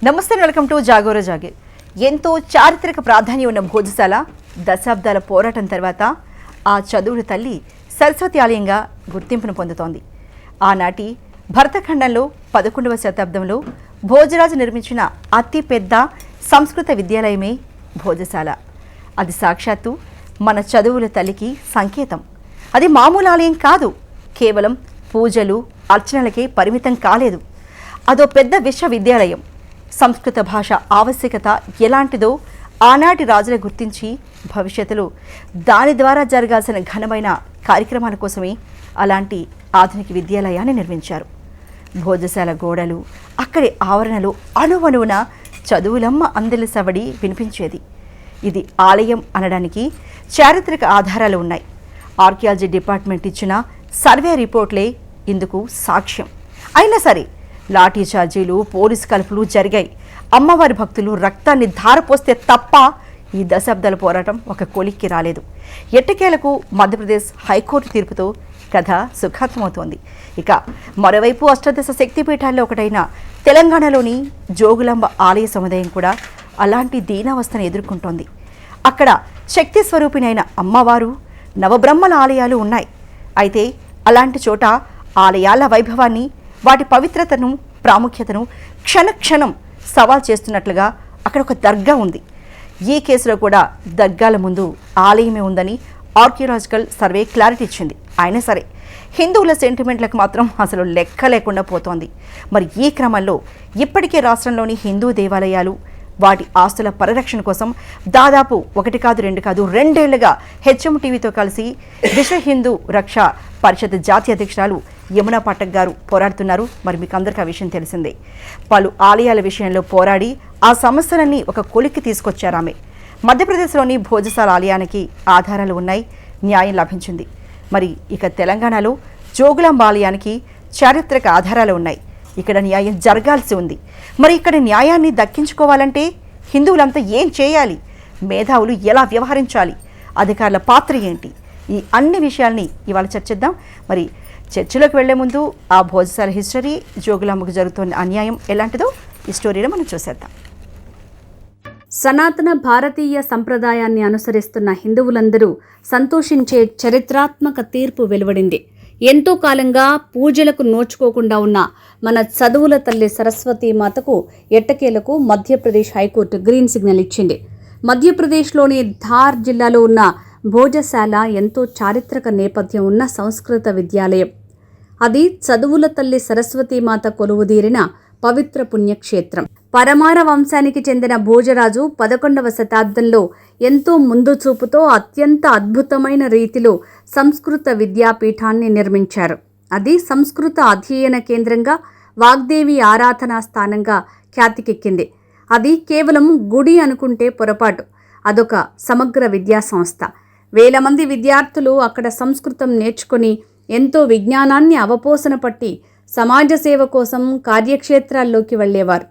నమస్తే, welcome to జాగోర jagir. ఎంతో చారిత్రక ప్రాధాన్యం ఉన్న భోజశాల దశాబ్దాల పోరాటం తర్వాత ఆ చదువుల తల్లి సరస్వతి ఆలయంగా గుర్తింపును పొందుతోంది. ఆనాటి భరతఖండంలో 11వ శతాబ్దంలో భోజరాజు నిర్మించిన అతిపెద్ద సంస్కృత విద్యాలయమే భోజశాల. అది సాక్షాత్తు మన చదువుల తల్లికి సంకేతం. అది మామూలు ఆలయం కాదు, కేవలం పూజలు అర్చనలకే పరిమితం కాలేదు. అదో పెద్ద విశ్వవిద్యాలయం. సంస్కృత భాష ఆవశ్యకత ఎలాంటిదో ఆనాటి రాజులు గుర్తించి భవిష్యత్తులో దాని ద్వారా జరగాల్సిన ఘనమైన కార్యక్రమాల కోసమే అలాంటి ఆధునిక విద్యాలయాన్ని నిర్మించారు. భోజశాల గోడలు, అక్కడి ఆవరణలో అణువణువున చదువులమ్మ అందెల సవడి వినిపించేది. ఇది ఆలయం అనడానికి చారిత్రక ఆధారాలు ఉన్నాయి. ఆర్కియాలజీ డిపార్ట్మెంట్ ఇచ్చిన సర్వే రిపోర్ట్లే ఇందుకు సాక్ష్యం. అయినా సరే లాఠీ చార్జీలు, పోలీసు కలుపులు జరిగాయి. అమ్మవారి భక్తులు రక్తాన్ని ధారపోస్తే తప్ప ఈ దశాబ్దాల పోరాటం ఒక కొలిక్కి రాలేదు. ఎట్టకేలకు మధ్యప్రదేశ్ హైకోర్టు తీర్పుతో కథ సుఖాంతమవుతోంది. ఇక మరోవైపు అష్టాదశ శక్తిపీఠాల్లో ఒకటైన తెలంగాణలోని జోగులాంబ ఆలయ సముదాయం కూడా అలాంటి దీనావస్థను ఎదుర్కొంటోంది. అక్కడ శక్తి స్వరూపిణైన అమ్మవారు, నవబ్రహ్మల ఆలయాలు ఉన్నాయి. అయితే అలాంటి చోట ఆలయాల వైభవాన్ని, వాటి పవిత్రతను, ప్రాముఖ్యతను క్షణక్షణం సవాల్ చేస్తున్నట్లుగా అక్కడ ఒక దర్గా ఉంది. ఈ కేసులో కూడా దర్గాల ముందు ఆలయమే ఉందని ఆర్కియలాజికల్ సర్వే క్లారిటీ ఇచ్చింది. అయినా సరే హిందువుల సెంటిమెంట్లకు మాత్రం అసలు లెక్క లేకుండా పోతోంది. మరి ఈ క్రమంలో ఇప్పటికే రాష్ట్రంలోని హిందూ దేవాలయాలు, వాటి ఆస్తుల పరిరక్షణ కోసం దాదాపు 1 కాదు 2 కాదు 2 ఏళ్లుగా హెచ్ఎం టీవీతో కలిసి విశ్వ హిందూ రక్షా పరిషత్ జాతీయ అధ్యక్షురాలు యమునా పాఠక్ గారు పోరాడుతున్నారు. మరి మీకు అందరికీ ఆ విషయం తెలిసిందే. పలు ఆలయాల విషయంలో పోరాడి ఆ సమస్యలన్నీ ఒక కొలిక్కి తీసుకొచ్చారు ఆమె. మధ్యప్రదేశ్లోని భోజశాల ఆలయానికి ఆధారాలు ఉన్నాయి, న్యాయం లభించింది. మరి ఇక తెలంగాణలో జోగులాంబ ఆలయానికి చారిత్రక ఆధారాలు ఉన్నాయి. ఇక్కడ న్యాయం జరగాల్సి ఉంది. మరి ఇక్కడ న్యాయాన్ని దక్కించుకోవాలంటే హిందువులంతా ఏం చేయాలి? మేధావులు ఎలా వ్యవహరించాలి? అధికారుల పాత్ర ఏంటి? ఈ అన్ని విషయాల్ని ఇవాళ చర్చిద్దాం. మరి చర్చలోకి వెళ్లే ముందు ఆ భోజశాల హిస్టరీ, జోగులాంబకు జరుగుతున్న అన్యాయం ఎలాంటిదో ఈ స్టోరీలో మనం చూసేద్దాం. సనాతన భారతీయ సంప్రదాయాన్ని అనుసరిస్తున్న హిందువులందరూ సంతోషించే చరిత్రాత్మక తీర్పు వెలువడింది. ఎంతో కాలంగా పూజలకు నోచుకోకుండా ఉన్న మన చదువుల తల్లి సరస్వతీ మాతకు ఎట్టకేలకు మధ్యప్రదేశ్ హైకోర్టు గ్రీన్ సిగ్నల్ ఇచ్చింది. మధ్యప్రదేశ్లోని ధార్ జిల్లాలో ఉన్న భోజశాల ఎంతో చారిత్రక నేపథ్యం ఉన్న సంస్కృత విద్యాలయం. అది చదువుల తల్లి సరస్వతీమాత కొలువుదీరిన పవిత్ర పుణ్యక్షేత్రం. పరమార వంశానికి చెందిన భోజరాజు 11వ శతాబ్దంలో ఎంతో ముందు చూపుతో అత్యంత అద్భుతమైన రీతిలో సంస్కృత విద్యాపీఠాన్ని నిర్మించారు. అది సంస్కృత అధ్యయన కేంద్రంగా, వాగ్దేవి ఆరాధనా స్థానంగా ఖ్యాతికెక్కింది. అది కేవలం గుడి అనుకుంటే పొరపాటు. అదొక సమగ్ర విద్యా సంస్థ. వేల మంది విద్యార్థులు అక్కడ సంస్కృతం నేర్చుకుని ఎంతో విజ్ఞానాన్ని అవపోసన పట్టి సమాజ సేవ కోసం కార్యక్షేత్రాల్లోకి వెళ్ళేవారు.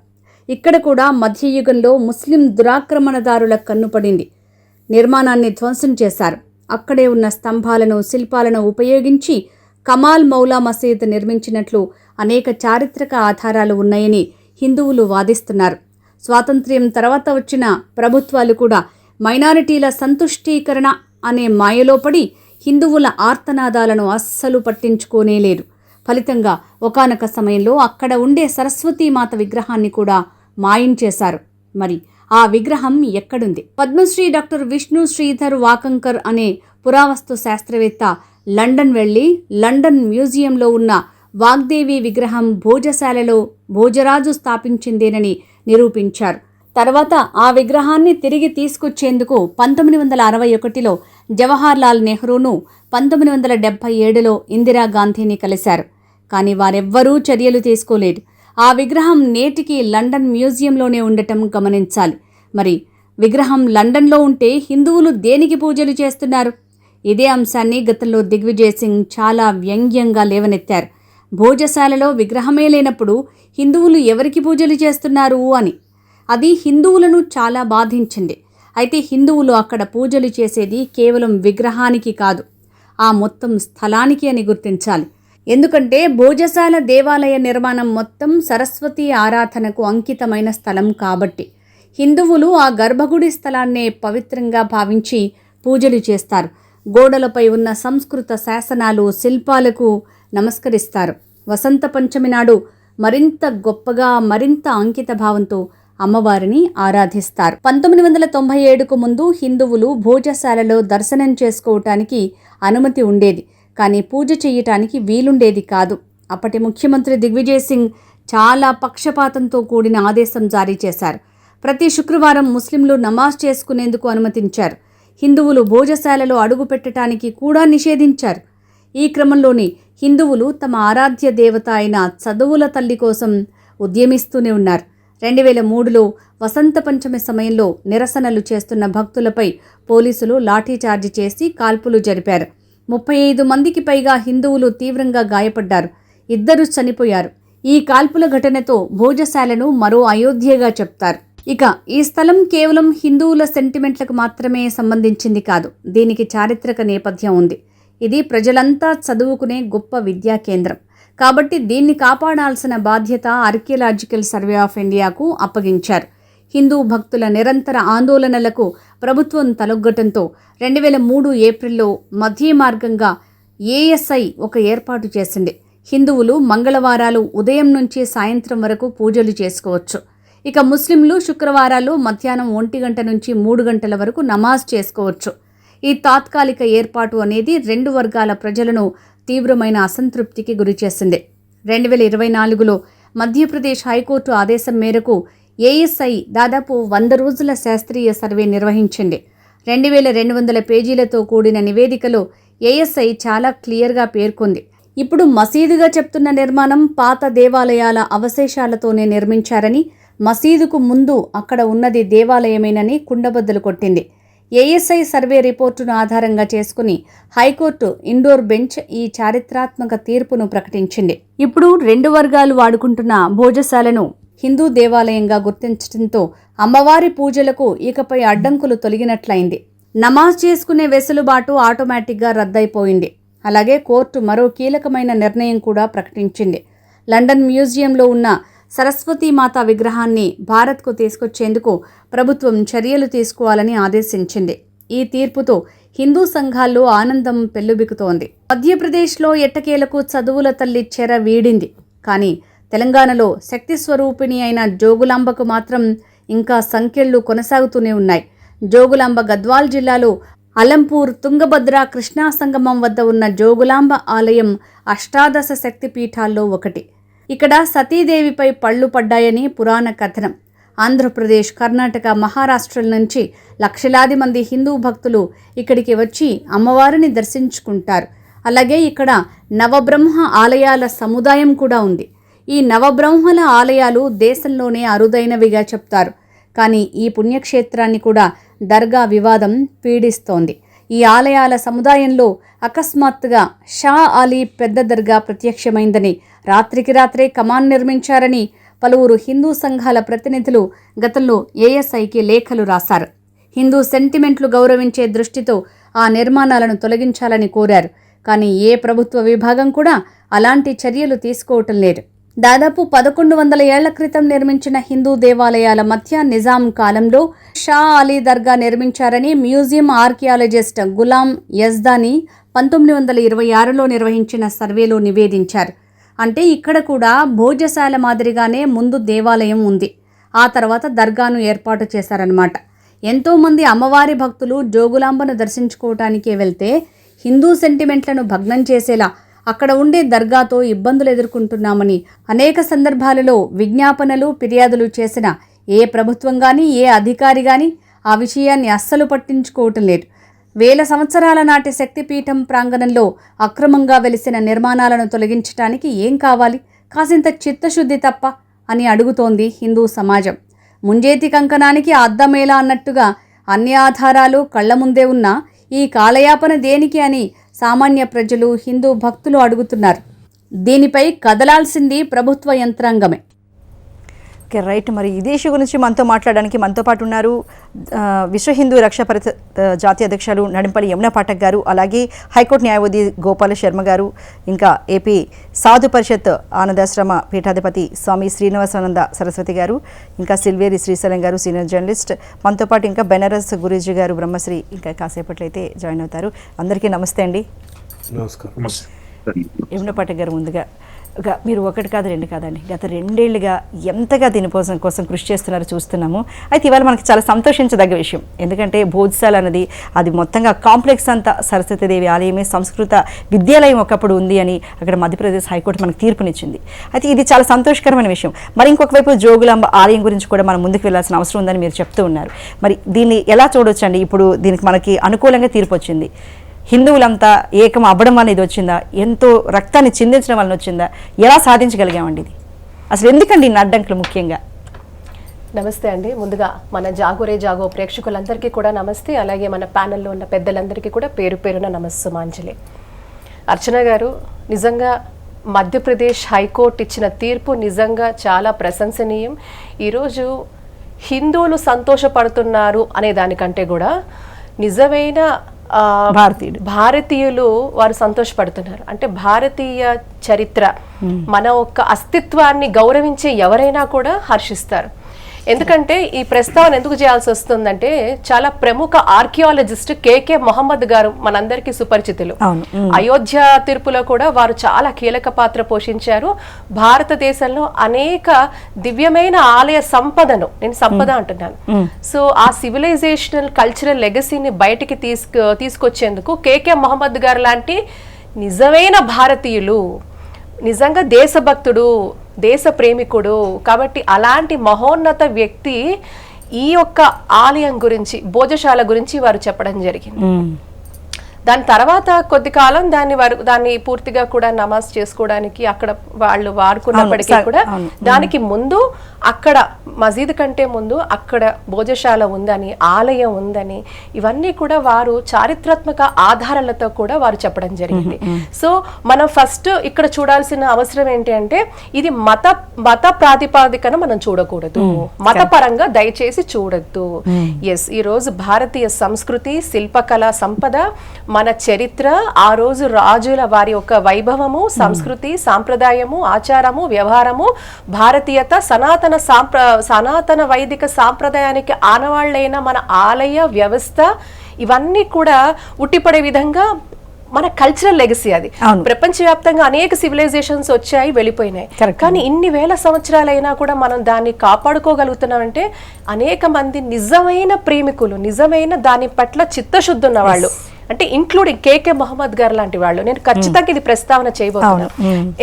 ఇక్కడ కూడా మధ్యయుగంలో ముస్లిం దురాక్రమణదారుల కన్నుపడింది. నిర్మాణాన్ని ధ్వంసం చేశారు. అక్కడే ఉన్న స్తంభాలను, శిల్పాలను ఉపయోగించి కమాల్ మౌలా మసీద్ నిర్మించినట్లు అనేక చారిత్రక ఆధారాలు ఉన్నాయని హిందువులు వాదిస్తున్నారు. స్వాతంత్ర్యం తర్వాత వచ్చిన ప్రభుత్వాలు కూడా మైనారిటీల సంతుష్టీకరణ అనే మాయలో పడి హిందువుల ఆర్తనాదాలను అస్సలు పట్టించుకోనేలేదు. ఫలితంగా ఒకానొక సమయంలో అక్కడ ఉండే సరస్వతీమాత విగ్రహాన్ని కూడా మాయం చేశారు. మరి ఆ విగ్రహం ఎక్కడుంది? పద్మశ్రీ డాక్టర్ విష్ణు శ్రీధర్ వాకంకర్ అనే పురావస్తు శాస్త్రవేత్త లండన్ వెళ్లి లండన్ మ్యూజియంలో ఉన్న వాగ్దేవి విగ్రహం భోజశాలలో భోజరాజు స్థాపించిందేనని నిరూపించారు. తర్వాత ఆ విగ్రహాన్ని తిరిగి తీసుకొచ్చేందుకు 1961లో జవహర్లాల్ నెహ్రూను, 1977లో ఇందిరాగాంధీని కలిశారు. కానీ వారెవ్వరూ చర్యలు తీసుకోలేదు. ఆ విగ్రహం నేటికి లండన్ మ్యూజియంలోనే ఉండటం గమనించాలి. మరి విగ్రహం లండన్లో ఉంటే హిందువులు దేనికి పూజలు చేస్తున్నారు? ఇదే అంశాన్ని గతంలో దిగ్విజయ్ సింగ్ చాలా వ్యంగ్యంగా లేవనెత్తారు. భోజశాలలో విగ్రహమే లేనప్పుడు హిందువులు ఎవరికి పూజలు చేస్తున్నారు అని. అది హిందువులను చాలా బాధించింది. అయితే హిందువులు అక్కడ పూజలు చేసేది కేవలం విగ్రహానికి కాదు, ఆ మొత్తం స్థలానికి అని గుర్తించాలి. ఎందుకంటే భోజశాల దేవాలయ నిర్మాణం మొత్తం సరస్వతి ఆరాధనకు అంకితమైన స్థలం కాబట్టి హిందువులు ఆ గర్భగుడి స్థలాన్నే పవిత్రంగా భావించి పూజలు చేస్తారు. గోడలపై ఉన్న సంస్కృత శాసనాలు, శిల్పాలకు నమస్కరిస్తారు. వసంత పంచమి నాడు మరింత గొప్పగా, మరింత అంకిత భావంతో అమ్మవారిని ఆరాధిస్తారు. 1997కు ముందు హిందువులు భోజశాలలో దర్శనం చేసుకోవటానికి అనుమతి ఉండేది, కానీ పూజ చేయటానికి వీలుండేది కాదు. అప్పటి ముఖ్యమంత్రి దిగ్విజయ్ సింగ్ చాలా పక్షపాతంతో కూడిన ఆదేశం జారీ చేశారు. ప్రతి శుక్రవారం ముస్లింలు నమాజ్ చేసుకునేందుకు అనుమతించారు. హిందువులు భోజశాలలో అడుగు పెట్టడానికి కూడా నిషేధించారు. ఈ క్రమంలోనే హిందువులు తమ ఆరాధ్య దేవత అయిన చదువుల తల్లి కోసం ఉద్యమిస్తూనే ఉన్నారు. 2003లో వసంత పంచమి సమయంలో నిరసనలు చేస్తున్న భక్తులపై పోలీసులు లాఠీచార్జి చేసి కాల్పులు జరిపారు. 35 మందికి పైగా హిందువులు తీవ్రంగా గాయపడ్డారు. 2 చనిపోయారు. ఈ కాల్పుల ఘటనతో భోజశాలను మరో అయోధ్యగా చెప్తారు. ఇక ఈ స్థలం కేవలం హిందువుల సెంటిమెంట్లకు మాత్రమే సంబంధించింది కాదు. దీనికి చారిత్రక నేపథ్యం ఉంది. ఇది ప్రజలంతా చదువుకునే గొప్ప విద్యా కేంద్రం కాబట్టి దీన్ని కాపాడాల్సిన బాధ్యత ఆర్కియలాజికల్ సర్వే ఆఫ్ ఇండియాకు అప్పగించారు. హిందూ భక్తుల నిరంతర ఆందోళనలకు ప్రభుత్వం తలొగ్గటంతో 2003 ఏప్రిల్లో మధ్య మార్గంగా ఏఎస్ఐ ఒక ఏర్పాటు చేసింది. హిందువులు మంగళవారాలు ఉదయం నుంచి సాయంత్రం వరకు పూజలు చేసుకోవచ్చు. ఇక ముస్లింలు శుక్రవారాలు మధ్యాహ్నం 1 గంట నుంచి 3 గంటల వరకు నమాజ్ చేసుకోవచ్చు. ఈ తాత్కాలిక ఏర్పాటు అనేది 2 వర్గాల ప్రజలను తీవ్రమైన అసంతృప్తికి గురిచేసింది. 2024లో మధ్యప్రదేశ్ హైకోర్టు ఆదేశం మేరకు ఏఎస్ఐ దాదాపు 100 రోజుల శాస్త్రీయ సర్వే నిర్వహించింది. 2200 పేజీలతో కూడిన నివేదికలో ఏఎస్ఐ చాలా క్లియర్గా పేర్కొంది. ఇప్పుడు మసీదుగా చెప్తున్న నిర్మాణం పాత దేవాలయాల అవశేషాలతోనే నిర్మించారని, మసీదుకు ముందు అక్కడ ఉన్నది దేవాలయమేనని కుండబద్దలు కొట్టింది. ఏఎస్ఐ సర్వే రిపోర్టును ఆధారంగా చేసుకుని హైకోర్టు ఇండోర్ బెంచ్ ఈ చారిత్రాత్మక తీర్పును ప్రకటించింది. ఇప్పుడు 2 వర్గాలు వాడుకుంటున్న భోజశాలను హిందూ దేవాలయంగా గుర్తించడంతో అమ్మవారి పూజలకు ఇకపై అడ్డంకులు తొలగినట్లయింది. నమాజ్ చేసుకునే వెసులుబాటు ఆటోమేటిక్గా రద్దయిపోయింది. అలాగే కోర్టు మరో కీలకమైన నిర్ణయం కూడా ప్రకటించింది. లండన్ మ్యూజియంలో ఉన్న సరస్వతీమాత విగ్రహాన్ని భారత్కు తీసుకొచ్చేందుకు ప్రభుత్వం చర్యలు తీసుకోవాలని ఆదేశించింది. ఈ తీర్పుతో హిందూ సంఘాల్లో ఆనందం పెల్లుబికుతోంది. మధ్యప్రదేశ్లో ఎట్టకేలకు చదువుల తల్లి చెర వీడింది. కానీ తెలంగాణలో శక్తి స్వరూపిణి అయిన జోగులాంబకు మాత్రం ఇంకా సంకెళ్లు కొనసాగుతూనే ఉన్నాయి. జోగులాంబ గద్వాల్ జిల్లాలో అలంపూర్ తుంగభద్ర కృష్ణా సంగమం వద్ద ఉన్న జోగులాంబ ఆలయం అష్టాదశ శక్తి పీఠాల్లో ఒకటి. ఇక్కడ సతీదేవిపై పళ్ళు పడ్డాయని పురాణ కథనం. ఆంధ్రప్రదేశ్, కర్ణాటక, మహారాష్ట్రల నుంచి లక్షలాది మంది హిందూ భక్తులు ఇక్కడికి వచ్చి అమ్మవారిని దర్శించుకుంటారు. అలాగే ఇక్కడ నవబ్రహ్మ ఆలయాల సముదాయం కూడా ఉంది. ఈ నవబ్రహ్మల ఆలయాలు దేశంలోనే అరుదైనవిగా చెప్తారు. కానీ ఈ పుణ్యక్షేత్రాన్ని కూడా దర్గా వివాదం పీడిస్తోంది. ఈ ఆలయాల సముదాయంలో అకస్మాత్తుగా షా అలీ పెద్ద దర్గా ప్రత్యక్షమైందని, రాత్రికి రాత్రే కమాన్ నిర్మించారని పలువురు హిందూ సంఘాల ప్రతినిధులు గతంలో ఏఎస్ఐకి లేఖలు రాశారు. హిందూ సెంటిమెంట్లు గౌరవించే దృష్టితో ఆ నిర్మాణాలను తొలగించాలని కోరారు. కానీ ఏ ప్రభుత్వ విభాగం కూడా అలాంటి చర్యలు తీసుకోవటం లేదు. దాదాపు 1100 ఏళ్ల క్రితం నిర్మించిన హిందూ దేవాలయాల మధ్య నిజాం కాలంలో షా అలీ దర్గా నిర్మించారని మ్యూజియం ఆర్కియాలజిస్ట్ గులాం యజ్దానీ 1926లో నిర్వహించిన సర్వేలో నివేదించారు. అంటే ఇక్కడ కూడా భోజశాల మాదిరిగానే ముందు దేవాలయం ఉంది, ఆ తర్వాత దర్గాను ఏర్పాటు చేశారన్నమాట. ఎంతోమంది అమ్మవారి భక్తులు జోగులాంబను దర్శించుకోవటానికే వెళ్తే హిందూ సెంటిమెంట్లను భగ్నం చేసేలా అక్కడ ఉండే దర్గాతో ఇబ్బందులు ఎదుర్కొంటున్నామని అనేక సందర్భాలలో విజ్ఞాపనలు, ఫిర్యాదులు చేసిన ఏ ప్రభుత్వం కానీ, ఏ అధికారి కానీ ఆ విషయాన్ని అస్సలు పట్టించుకోవటం లేదు. 1000 సంవత్సరాల నాటి శక్తిపీఠం ప్రాంగణంలో అక్రమంగా వెలిసిన నిర్మాణాలను తొలగించడానికి ఏం కావాలి? కాసింత చిత్తశుద్ధి తప్ప అని అడుగుతోంది హిందూ సమాజం. ముంజేతి కంకణానికి అద్దమేలా అన్నట్టుగా అన్ని ఆధారాలు కళ్ల ముందే ఉన్నా ఈ కాలయాపన దేనికి అని సామాన్య ప్రజలు, హిందూ భక్తులు అడుగుతున్నారు. దీనిపై కదలాల్సింది ప్రభుత్వ యంత్రాంగమే. Okay, right. మరి ఇదే ఇష్యూ గురించి మనతో మాట్లాడడానికి మనతో పాటు ఉన్నారు విశ్వ హిందూ రక్షా పరిషత్ జాతీయ అధ్యక్షులు నడింపల్లి యమునా పాఠక్ గారు, అలాగే హైకోర్టు న్యాయవాది గోపాల శర్మ గారు, ఇంకా ఏపీ సాధు పరిషత్ ఆనందాశ్రమ పీఠాధిపతి స్వామి శ్రీనివాసానంద సరస్వతి గారు, ఇంకా సిల్వేరి శ్రీశైలం గారు సీనియర్ జర్నలిస్ట్, మనతో పాటు ఇంకా బెనారస్ గురూజీ గారు బ్రహ్మశ్రీ ఇంకా కాసేపట్లో అయితే జాయిన్ అవుతారు. అందరికీ నమస్తే అండి. నమస్కారం. యమునా పాఠక్ గారు, ముందుగా మీరు ఒకటి కాదు రెండు కాదండి, గత 2 ఏళ్లుగా ఎంతగా దీనికోసం కృషి చేస్తున్నారో చూస్తున్నాము. అయితే ఇవాళ మనకి చాలా సంతోషించదగ్గ విషయం, ఎందుకంటే భోజ్శాల అన్నది అది మొత్తంగా కాంప్లెక్స్ అంతా సరస్వతీదేవి ఆలయమే, సంస్కృత విద్యాలయం ఒకప్పుడు ఉంది అని అక్కడ మధ్యప్రదేశ్ హైకోర్టు మనకు తీర్పునిచ్చింది. అయితే ఇది చాలా సంతోషకరమైన విషయం. మరి ఇంకొక వైపు జోగులాంబ ఆలయం గురించి కూడా మనం ముందుకు వెళ్లాల్సిన అవసరం ఉందని మీరు చెప్తూ ఉన్నారు. మరి దీన్ని ఎలా చూడొచ్చండి? ఇప్పుడు దీనికి మనకి అనుకూలంగా తీర్పు వచ్చింది, హిందువులంతా ఏకం అవ్వడం అనేది వచ్చిందా, ఎంతో రక్తాన్ని చిందించడం వలన వచ్చిందా, ఎలా సాధించగలిగామండి ఇది? అసలు ఎందుకండి ఇన్ని అడ్డంకులు ముఖ్యంగా? నమస్తే అండి. ముందుగా మన జాగోరే జాగో ప్రేక్షకులందరికీ కూడా నమస్తే, అలాగే మన ప్యానెల్లో ఉన్న పెద్దలందరికీ కూడా పేరు పేరున నమస్సుమాంజలి. అర్చన గారు, నిజంగా మధ్యప్రదేశ్ హైకోర్టు ఇచ్చిన తీర్పు నిజంగా చాలా ప్రశంసనీయం. ఈరోజు హిందువులు సంతోషపడుతున్నారు అనే దానికంటే కూడా నిజమైన భారతీయులు వారు సంతోషపడుతున్నారు. అంటే భారతీయ చరిత్ర, మన ఒక్క అస్తిత్వాన్ని గౌరవించే ఎవరైనా కూడా హర్షిస్తారు. ఎందుకంటే ఈ ప్రస్తావన ఎందుకు చేయాల్సి వస్తుందంటే, చాలా ప్రముఖ ఆర్కియాలజిస్ట్ కేకే మొహమ్మద్ గారు మనందరికీ సుపరిచితులు. అయోధ్య తీర్పులో కూడా వారు చాలా కీలక పాత్ర పోషించారు. భారతదేశంలో అనేక దివ్యమైన ఆలయ సంపదను, నేను సంపద అంటున్నాను, సో ఆ సివిలైజేషనల్ కల్చరల్ లెగసీని బయటికి తీసుకొచ్చేందుకు కేకే మొహమ్మద్ గారు లాంటి నిజమైన భారతీయులు, నిజంగా దేశభక్తుడు, దేశ ప్రేమికుడు, కాబట్టి అలాంటి మహోన్నత వ్యక్తి ఈ యొక్క ఆలయం గురించి, భోజశాల గురించి వారు చెప్పడం జరిగింది. దాని తర్వాత కొద్ది కాలం దాన్ని పూర్తిగా కూడా నమాజ్ చేసుకోవడానికి అక్కడ వాళ్ళు వాడుకున్నప్పటికీ కూడా దానికి ముందు అక్కడ మసీద్ కంటే ముందు అక్కడ భోజశాల ఉందని, ఆలయం ఉందని, ఇవన్నీ కూడా వారు చారిత్రాత్మక ఆధారాలతో కూడా వారు చెప్పడం జరిగింది. సో మనం ఫస్ట్ ఇక్కడ చూడాల్సిన అవసరం ఏంటి అంటే, ఇది మత ప్రాతిపాదికన మనం చూడకూడదు, మతపరంగా దయచేసి చూడొద్దు. ఎస్, ఈ రోజు భారతీయ సంస్కృతి, శిల్పకళా సంపద, మన చరిత్ర, ఆ రోజు రాజుల వారి యొక్క వైభవము, సంస్కృతి, సాంప్రదాయము, ఆచారము, వ్యవహారము, భారతీయత, సనాతన వైదిక సాంప్రదాయానికి ఆనవాళ్లైన మన ఆలయ వ్యవస్థ, ఇవన్నీ కూడా ఉట్టిపడే విధంగా మన కల్చరల్ లెగసీ. అది ప్రపంచవ్యాప్తంగా అనేక సివిలైజేషన్స్ వచ్చాయి, వెళ్ళిపోయినాయి, కానీ ఇన్ని వేల సంవత్సరాలైనా కూడా మనం దాన్ని కాపాడుకోగలుగుతున్నామంటే అనేక మంది నిజమైన ప్రేమికులు, నిజమైన దాని పట్ల చిత్తశుద్ధి ఉన్న వాళ్ళు, అంటే ఇంక్లూడింగ్ కేకే మొహమ్మద్ గారు లాంటి వాళ్ళు. నేను ఖచ్చితంగా ఇది ప్రస్తావన చేయబోతున్నాను,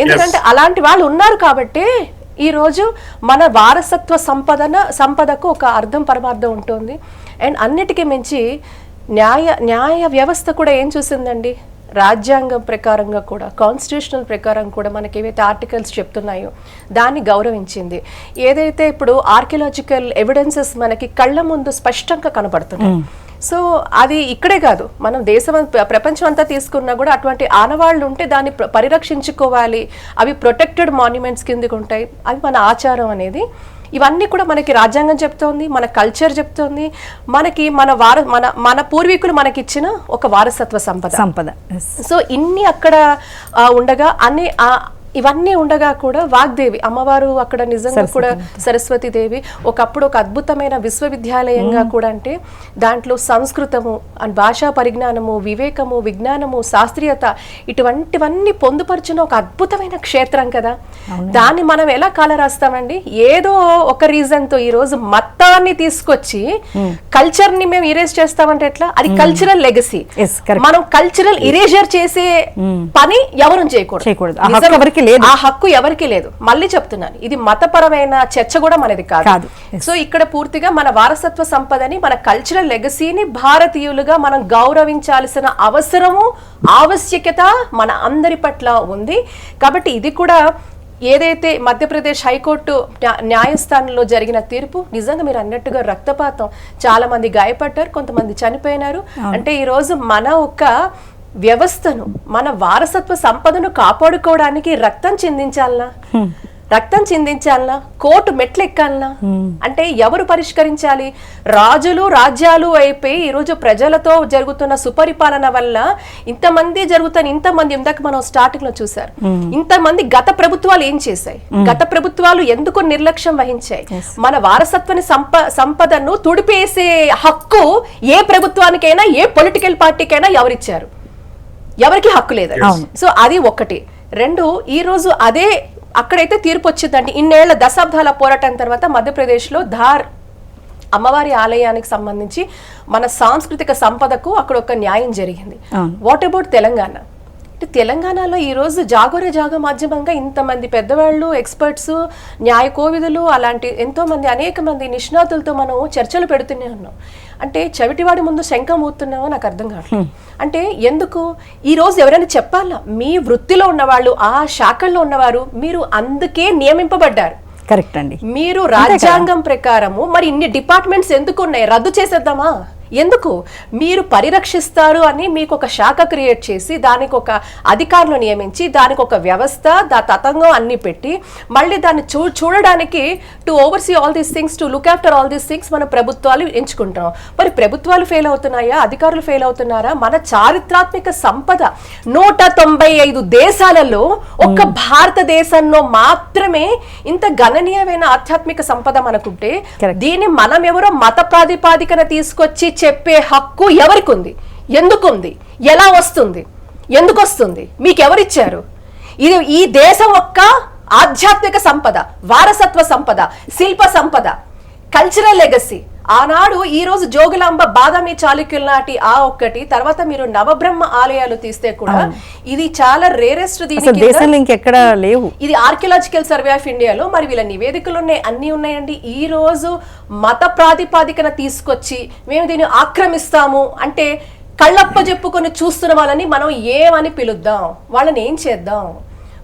ఎందుకంటే అలాంటి వాళ్ళు ఉన్నారు కాబట్టి ఈ రోజు మన వారసత్వ సంపదకు ఒక అర్థం పరమార్థం ఉంటుంది. అండ్ అన్నిటికీ మించి న్యాయ వ్యవస్థ కూడా ఏం చూసిందండి, రాజ్యాంగం ప్రకారంగా కూడా, కాన్స్టిట్యూషనల్ ప్రకారం కూడా మనకి ఏవైతే ఆర్టికల్స్ చెప్తున్నాయో దాన్ని గౌరవించింది. ఏదైతే ఇప్పుడు ఆర్కియలాజికల్ ఎవిడెన్సెస్ మనకి కళ్ళ ముందు స్పష్టంగా కనబడుతున్నాయి. సో అది ఇక్కడే కాదు, మనం ప్రపంచం అంతా తీసుకున్నా కూడా అటువంటి ఆనవాళ్ళు ఉంటే దాన్ని పరిరక్షించుకోవాలి. అవి ప్రొటెక్టెడ్ మాన్యుమెంట్స్ కిందకి ఉంటాయి, అవి మన ఆచారం అనేది. ఇవన్నీ కూడా మనకి రాజ్యాంగం చెప్తోంది, మన కల్చర్ చెప్తోంది, మనకి మన పూర్వీకులు మనకిచ్చిన ఒక వారసత్వ సంపద. సో ఇన్ని అక్కడ ఉండగా ఇవన్నీ ఉండగా కూడా వాగ్దేవి అమ్మవారు అక్కడ నిజంగా కూడా సరస్వతీదేవి ఒకప్పుడు ఒక అద్భుతమైన విశ్వవిద్యాలయంగా కూడా, అంటే దాంట్లో సంస్కృతము అండ్ భాషా పరిజ్ఞానము, వివేకము, విజ్ఞానము, శాస్త్రీయత, ఇటువంటివన్నీ పొందుపరిచిన ఒక అద్భుతమైన క్షేత్రం కదా. దాన్ని మనం ఎలా కాలరాస్తామండి? ఏదో ఒక రీజన్ తో ఈ రోజు మతాన్ని తీసుకొచ్చి కల్చర్ ని మేము ఇరేజ్ చేస్తామంటే ఎట్లా? అది కల్చరల్ లెగసీ. మనం కల్చరల్ ఇరేజర్ చేసే పని ఎవరు చేయకూడదు, ఆ హక్కు ఎవరికి లేదు. మళ్ళీ చెప్తున్నాను, ఇది మతపరమైన చర్చ కూడా మనది కాదు. సో ఇక్కడ పూర్తిగా మన వారసత్వ సంపదని, మన కల్చరల్ లెగసీని భారతీయులుగా మనం గౌరవించాల్సిన అవసరము, ఆవశ్యకత మన అందరి పట్ల ఉంది. కాబట్టి ఇది కూడా ఏదైతే మధ్యప్రదేశ్ హైకోర్టు న్యాయస్థానంలో జరిగిన తీర్పు, నిజంగా మీరు అన్నట్టుగా రక్తపాతం, చాలా మంది గాయపడ్డారు, కొంతమంది చనిపోయినారు. అంటే ఈ రోజు మన ఒక వ్యవస్థను, మన వారసత్వ సంపదను కాపాడుకోవడానికి రక్తం చిందించాలనా? రక్తం చిందించాలనా, కోర్టు మెట్లు ఎక్కాలనా? అంటే ఎవరు పరిష్కరించాలి? రాజులు రాజ్యాలు అయిపోయి ఈరోజు ప్రజలతో జరుగుతున్న సుపరిపాలన వల్ల ఇంతమంది ఇందాక మనం స్టార్టింగ్ లో చూసారు, ఇంతమంది గత ప్రభుత్వాలు ఏం చేశాయి, గత ప్రభుత్వాలు ఎందుకు నిర్లక్ష్యం వహించాయి? మన వారసత్వాన్ని సంపదను తుడిపేసే హక్కు ఏ ప్రభుత్వానికైనా ఏ పొలిటికల్ పార్టీకైనా ఎవరిచ్చారు? ఎవరికి హక్కు లేదు. సో అది ఒకటి. రెండు, ఈ రోజు అదే అక్కడైతే తీర్పు వచ్చిందండి. ఇన్నేళ్ల దశాబ్దాల పోరాటం తర్వాత మధ్యప్రదేశ్లో ధార్ అమ్మవారి ఆలయానికి సంబంధించి మన సాంస్కృతిక సంపదకు అక్కడ ఒక న్యాయం జరిగింది. What about Telangana? తెలంగాణలో ఈరోజు జాగోరే జాగో మాధ్యమంగా ఇంతమంది పెద్దవాళ్ళు, ఎక్స్పర్ట్స్, న్యాయ కోవిదులు, అలాంటి ఎంతో మంది అనేక మంది నిష్ణాతులతో మనం చర్చలు పెడుతూనే ఉన్నాం. అంటే చెవిటివాడి ముందు శంఖం ఊతున్నామో నాకు అర్థం కాదు. అంటే ఎందుకు ఈ రోజు ఎవరైనా చెప్పాలా? మీ వృత్తిలో ఉన్నవాళ్ళు, ఆ శాఖల్లో ఉన్నవారు, మీరు అందుకే నియమింపబడ్డారు. కరెక్ట్ అండి. మీరు రాజ్యాంగం ప్రకారము మరి ఇన్ని డిపార్ట్మెంట్స్ ఎందుకు ఉన్నాయి? రద్దు చేసేద్దామా? ఎందుకు? మీరు పరిరక్షిస్తారు అని మీకు ఒక శాఖ క్రియేట్ చేసి దానికి ఒక అధికారులు నియమించి దానికి ఒక వ్యవస్థ, తతంగం అన్ని పెట్టి మళ్ళీ దాన్ని చూడడానికి to overseas all these things, to look after all these things మన ప్రభుత్వాలు ఎంచుకుంటాం. మరి ప్రభుత్వాలు ఫెయిల్ అవుతున్నాయా? అధికారులు ఫెయిల్ అవుతున్నారా? మన చారిత్రాత్మక సంపద 195 దేశాలలో ఒక్క భారతదేశంలో మాత్రమే ఇంత గణనీయమైన ఆధ్యాత్మిక సంపద మనకుంటే దీన్ని మనం ఎవరో మత ప్రాతిపాదికన తీసుకొచ్చి చెప్పే హక్కు ఎవరికి ఉంది? ఎందుకు ఉంది? ఎలా వస్తుంది? ఎందుకు వస్తుంది? మీకు ఎవరిచ్చారు? ఇది ఈ దేశం యొక్క ఆధ్యాత్మిక సంపద, వారసత్వ సంపద, శిల్ప సంపద, కల్చరల్ లెగసీ. ఆనాడు ఈ రోజు జోగులాంబ బాదామి చాళుక్యుల నాటి ఆ ఒక్కటి, తర్వాత మీరు నవబ్రహ్మ ఆలయాలు తీస్తే కూడా ఇది చాలా రేరెస్ట్. ఇంకెక్కడ లేవు. ఇది ఆర్కియలాజికల్ సర్వే ఆఫ్ ఇండియాలో మరి వీళ్ళ నివేదికలు ఉన్నాయి, అన్ని ఉన్నాయండి. ఈ రోజు మత ప్రాతిపాదికన తీసుకొచ్చి మేము దీన్ని ఆక్రమిస్తాము అంటే కళ్ళప్ప చెప్పుకొని చూస్తున్న వాళ్ళని మనం ఏమని పిలుద్దాం? వాళ్ళని ఏం చేద్దాం?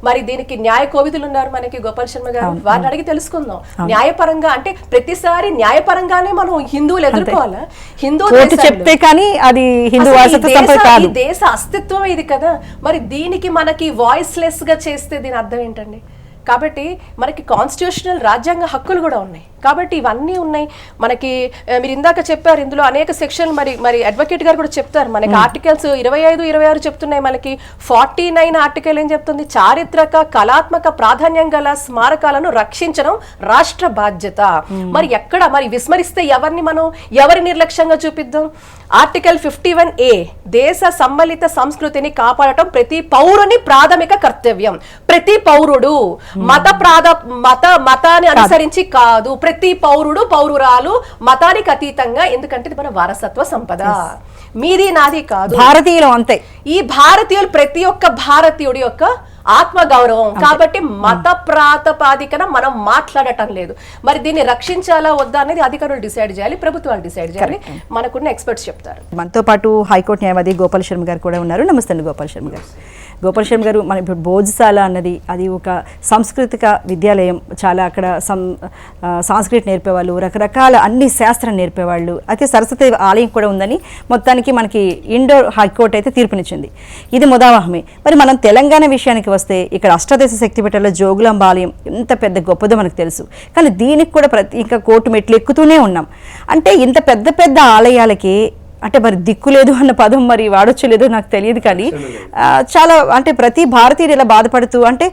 మరి దీనికి న్యాయ కోవిదులు ఉన్నారు మనకి, గోపాల్ శర్మ గారు, వారిని అడిగి తెలుసుకుందాం. న్యాయపరంగా అంటే ప్రతిసారి న్యాయపరంగానే మనం హిందువులు ఎదుర్కోవాలా? హిందూ చెప్తే కానీ అది హిందూ ఈ దేశ అస్తిత్వం ఇది కదా. మరి దీనికి మనకి వాయిస్ లెస్ గా చేస్తే దీని అర్థం ఏంటండి? కాబట్టి మనకి కాన్స్టిట్యూషనల్ రాజ్యాంగ హక్కులు కూడా ఉన్నాయి. కాబట్టి ఇవన్నీ ఉన్నాయి మనకి. మీరు ఇందాక చెప్పారు ఇందులో అనేక సెక్షన్లు, మరి అడ్వకేట్ గారు కూడా చెప్తారు మనకి. ఆర్టికల్స్ 25, 26 చెప్తున్నాయి మనకి. 49 ఆర్టికల్ ఏం చెప్తుంది? చారిత్రక కళాత్మక ప్రాధాన్యం గల స్మారకాలను రక్షించడం రాష్ట్ర బాధ్యత. మరి ఎక్కడ మరి విస్మరిస్తే ఎవరి నిర్లక్ష్యంగా చూపిద్దాం? ఆర్టికల్ 51A దేశ సమ్మలిత సంస్కృతిని కాపాడటం ప్రతి పౌరుని ప్రాథమిక కర్తవ్యం. ప్రతి పౌరుడు మతాన్ని అనుసరించి కాదు, ప్రతి పౌరుడు పౌరురాలు మతానికి అతీతంగా, ఎందుకంటే ఇది మన వారసత్వ సంపద, మీది నాది కాదు, భారతీయులు అంతే. ఈ భారతీయులు ప్రతి ఒక్క భారతీయుడి యొక్క ఆత్మ గౌరవం. కాబట్టి మత ప్రాతిపాదికన మనం మాట్లాడటం లేదు. మరి దీన్ని రక్షించాలా వద్దా అనేది అధికారులు డిసైడ్ చేయాలి, ప్రభుత్వాలు డిసైడ్ చేయాలి. మనకున్న ఎక్స్పర్ట్స్ చెప్తారు. మనతో పాటు హైకోర్టు న్యాయవాది గోపాల్ శర్మ గారు కూడా ఉన్నారు. నమస్తే అండి గోపాల్ శర్మ గారు. గోపాల్ శర్మ గారు, మన ఇప్పుడు భోజశాల అన్నది అది ఒక సాంస్కృతిక విద్యాలయం. చాలా అక్కడ సంస్కృతి నేర్పేవాళ్ళు, రకరకాల అన్ని శాస్త్రం నేర్పేవాళ్ళు. అయితే సరస్వతి ఆలయం కూడా ఉందని మొత్తానికి మనకి ఇండోర్ హైకోర్టు అయితే తీర్పునిచ్చింది. ఇది ముదావహమే. మరి మనం తెలంగాణ విషయానికి వస్తే ఇక్కడ అష్టాదశ శక్తిపీఠాల్లో జోగులాంబ ఆలయం ఎంత పెద్ద గొప్పదో మనకు తెలుసు. కానీ దీనికి కూడా ఇంకా కోర్టు మెట్లు ఎక్కుతూనే ఉన్నాం. అంటే ఇంత పెద్ద పెద్ద ఆలయాలకి అంటే మరి దిక్కు లేదు అన్న పదం మరి వాడొచ్చు లేదో నాకు తెలియదు. కానీ చాలా అంటే ప్రతి భారతీయుడు ఇలా బాధపడుతూ, అంటే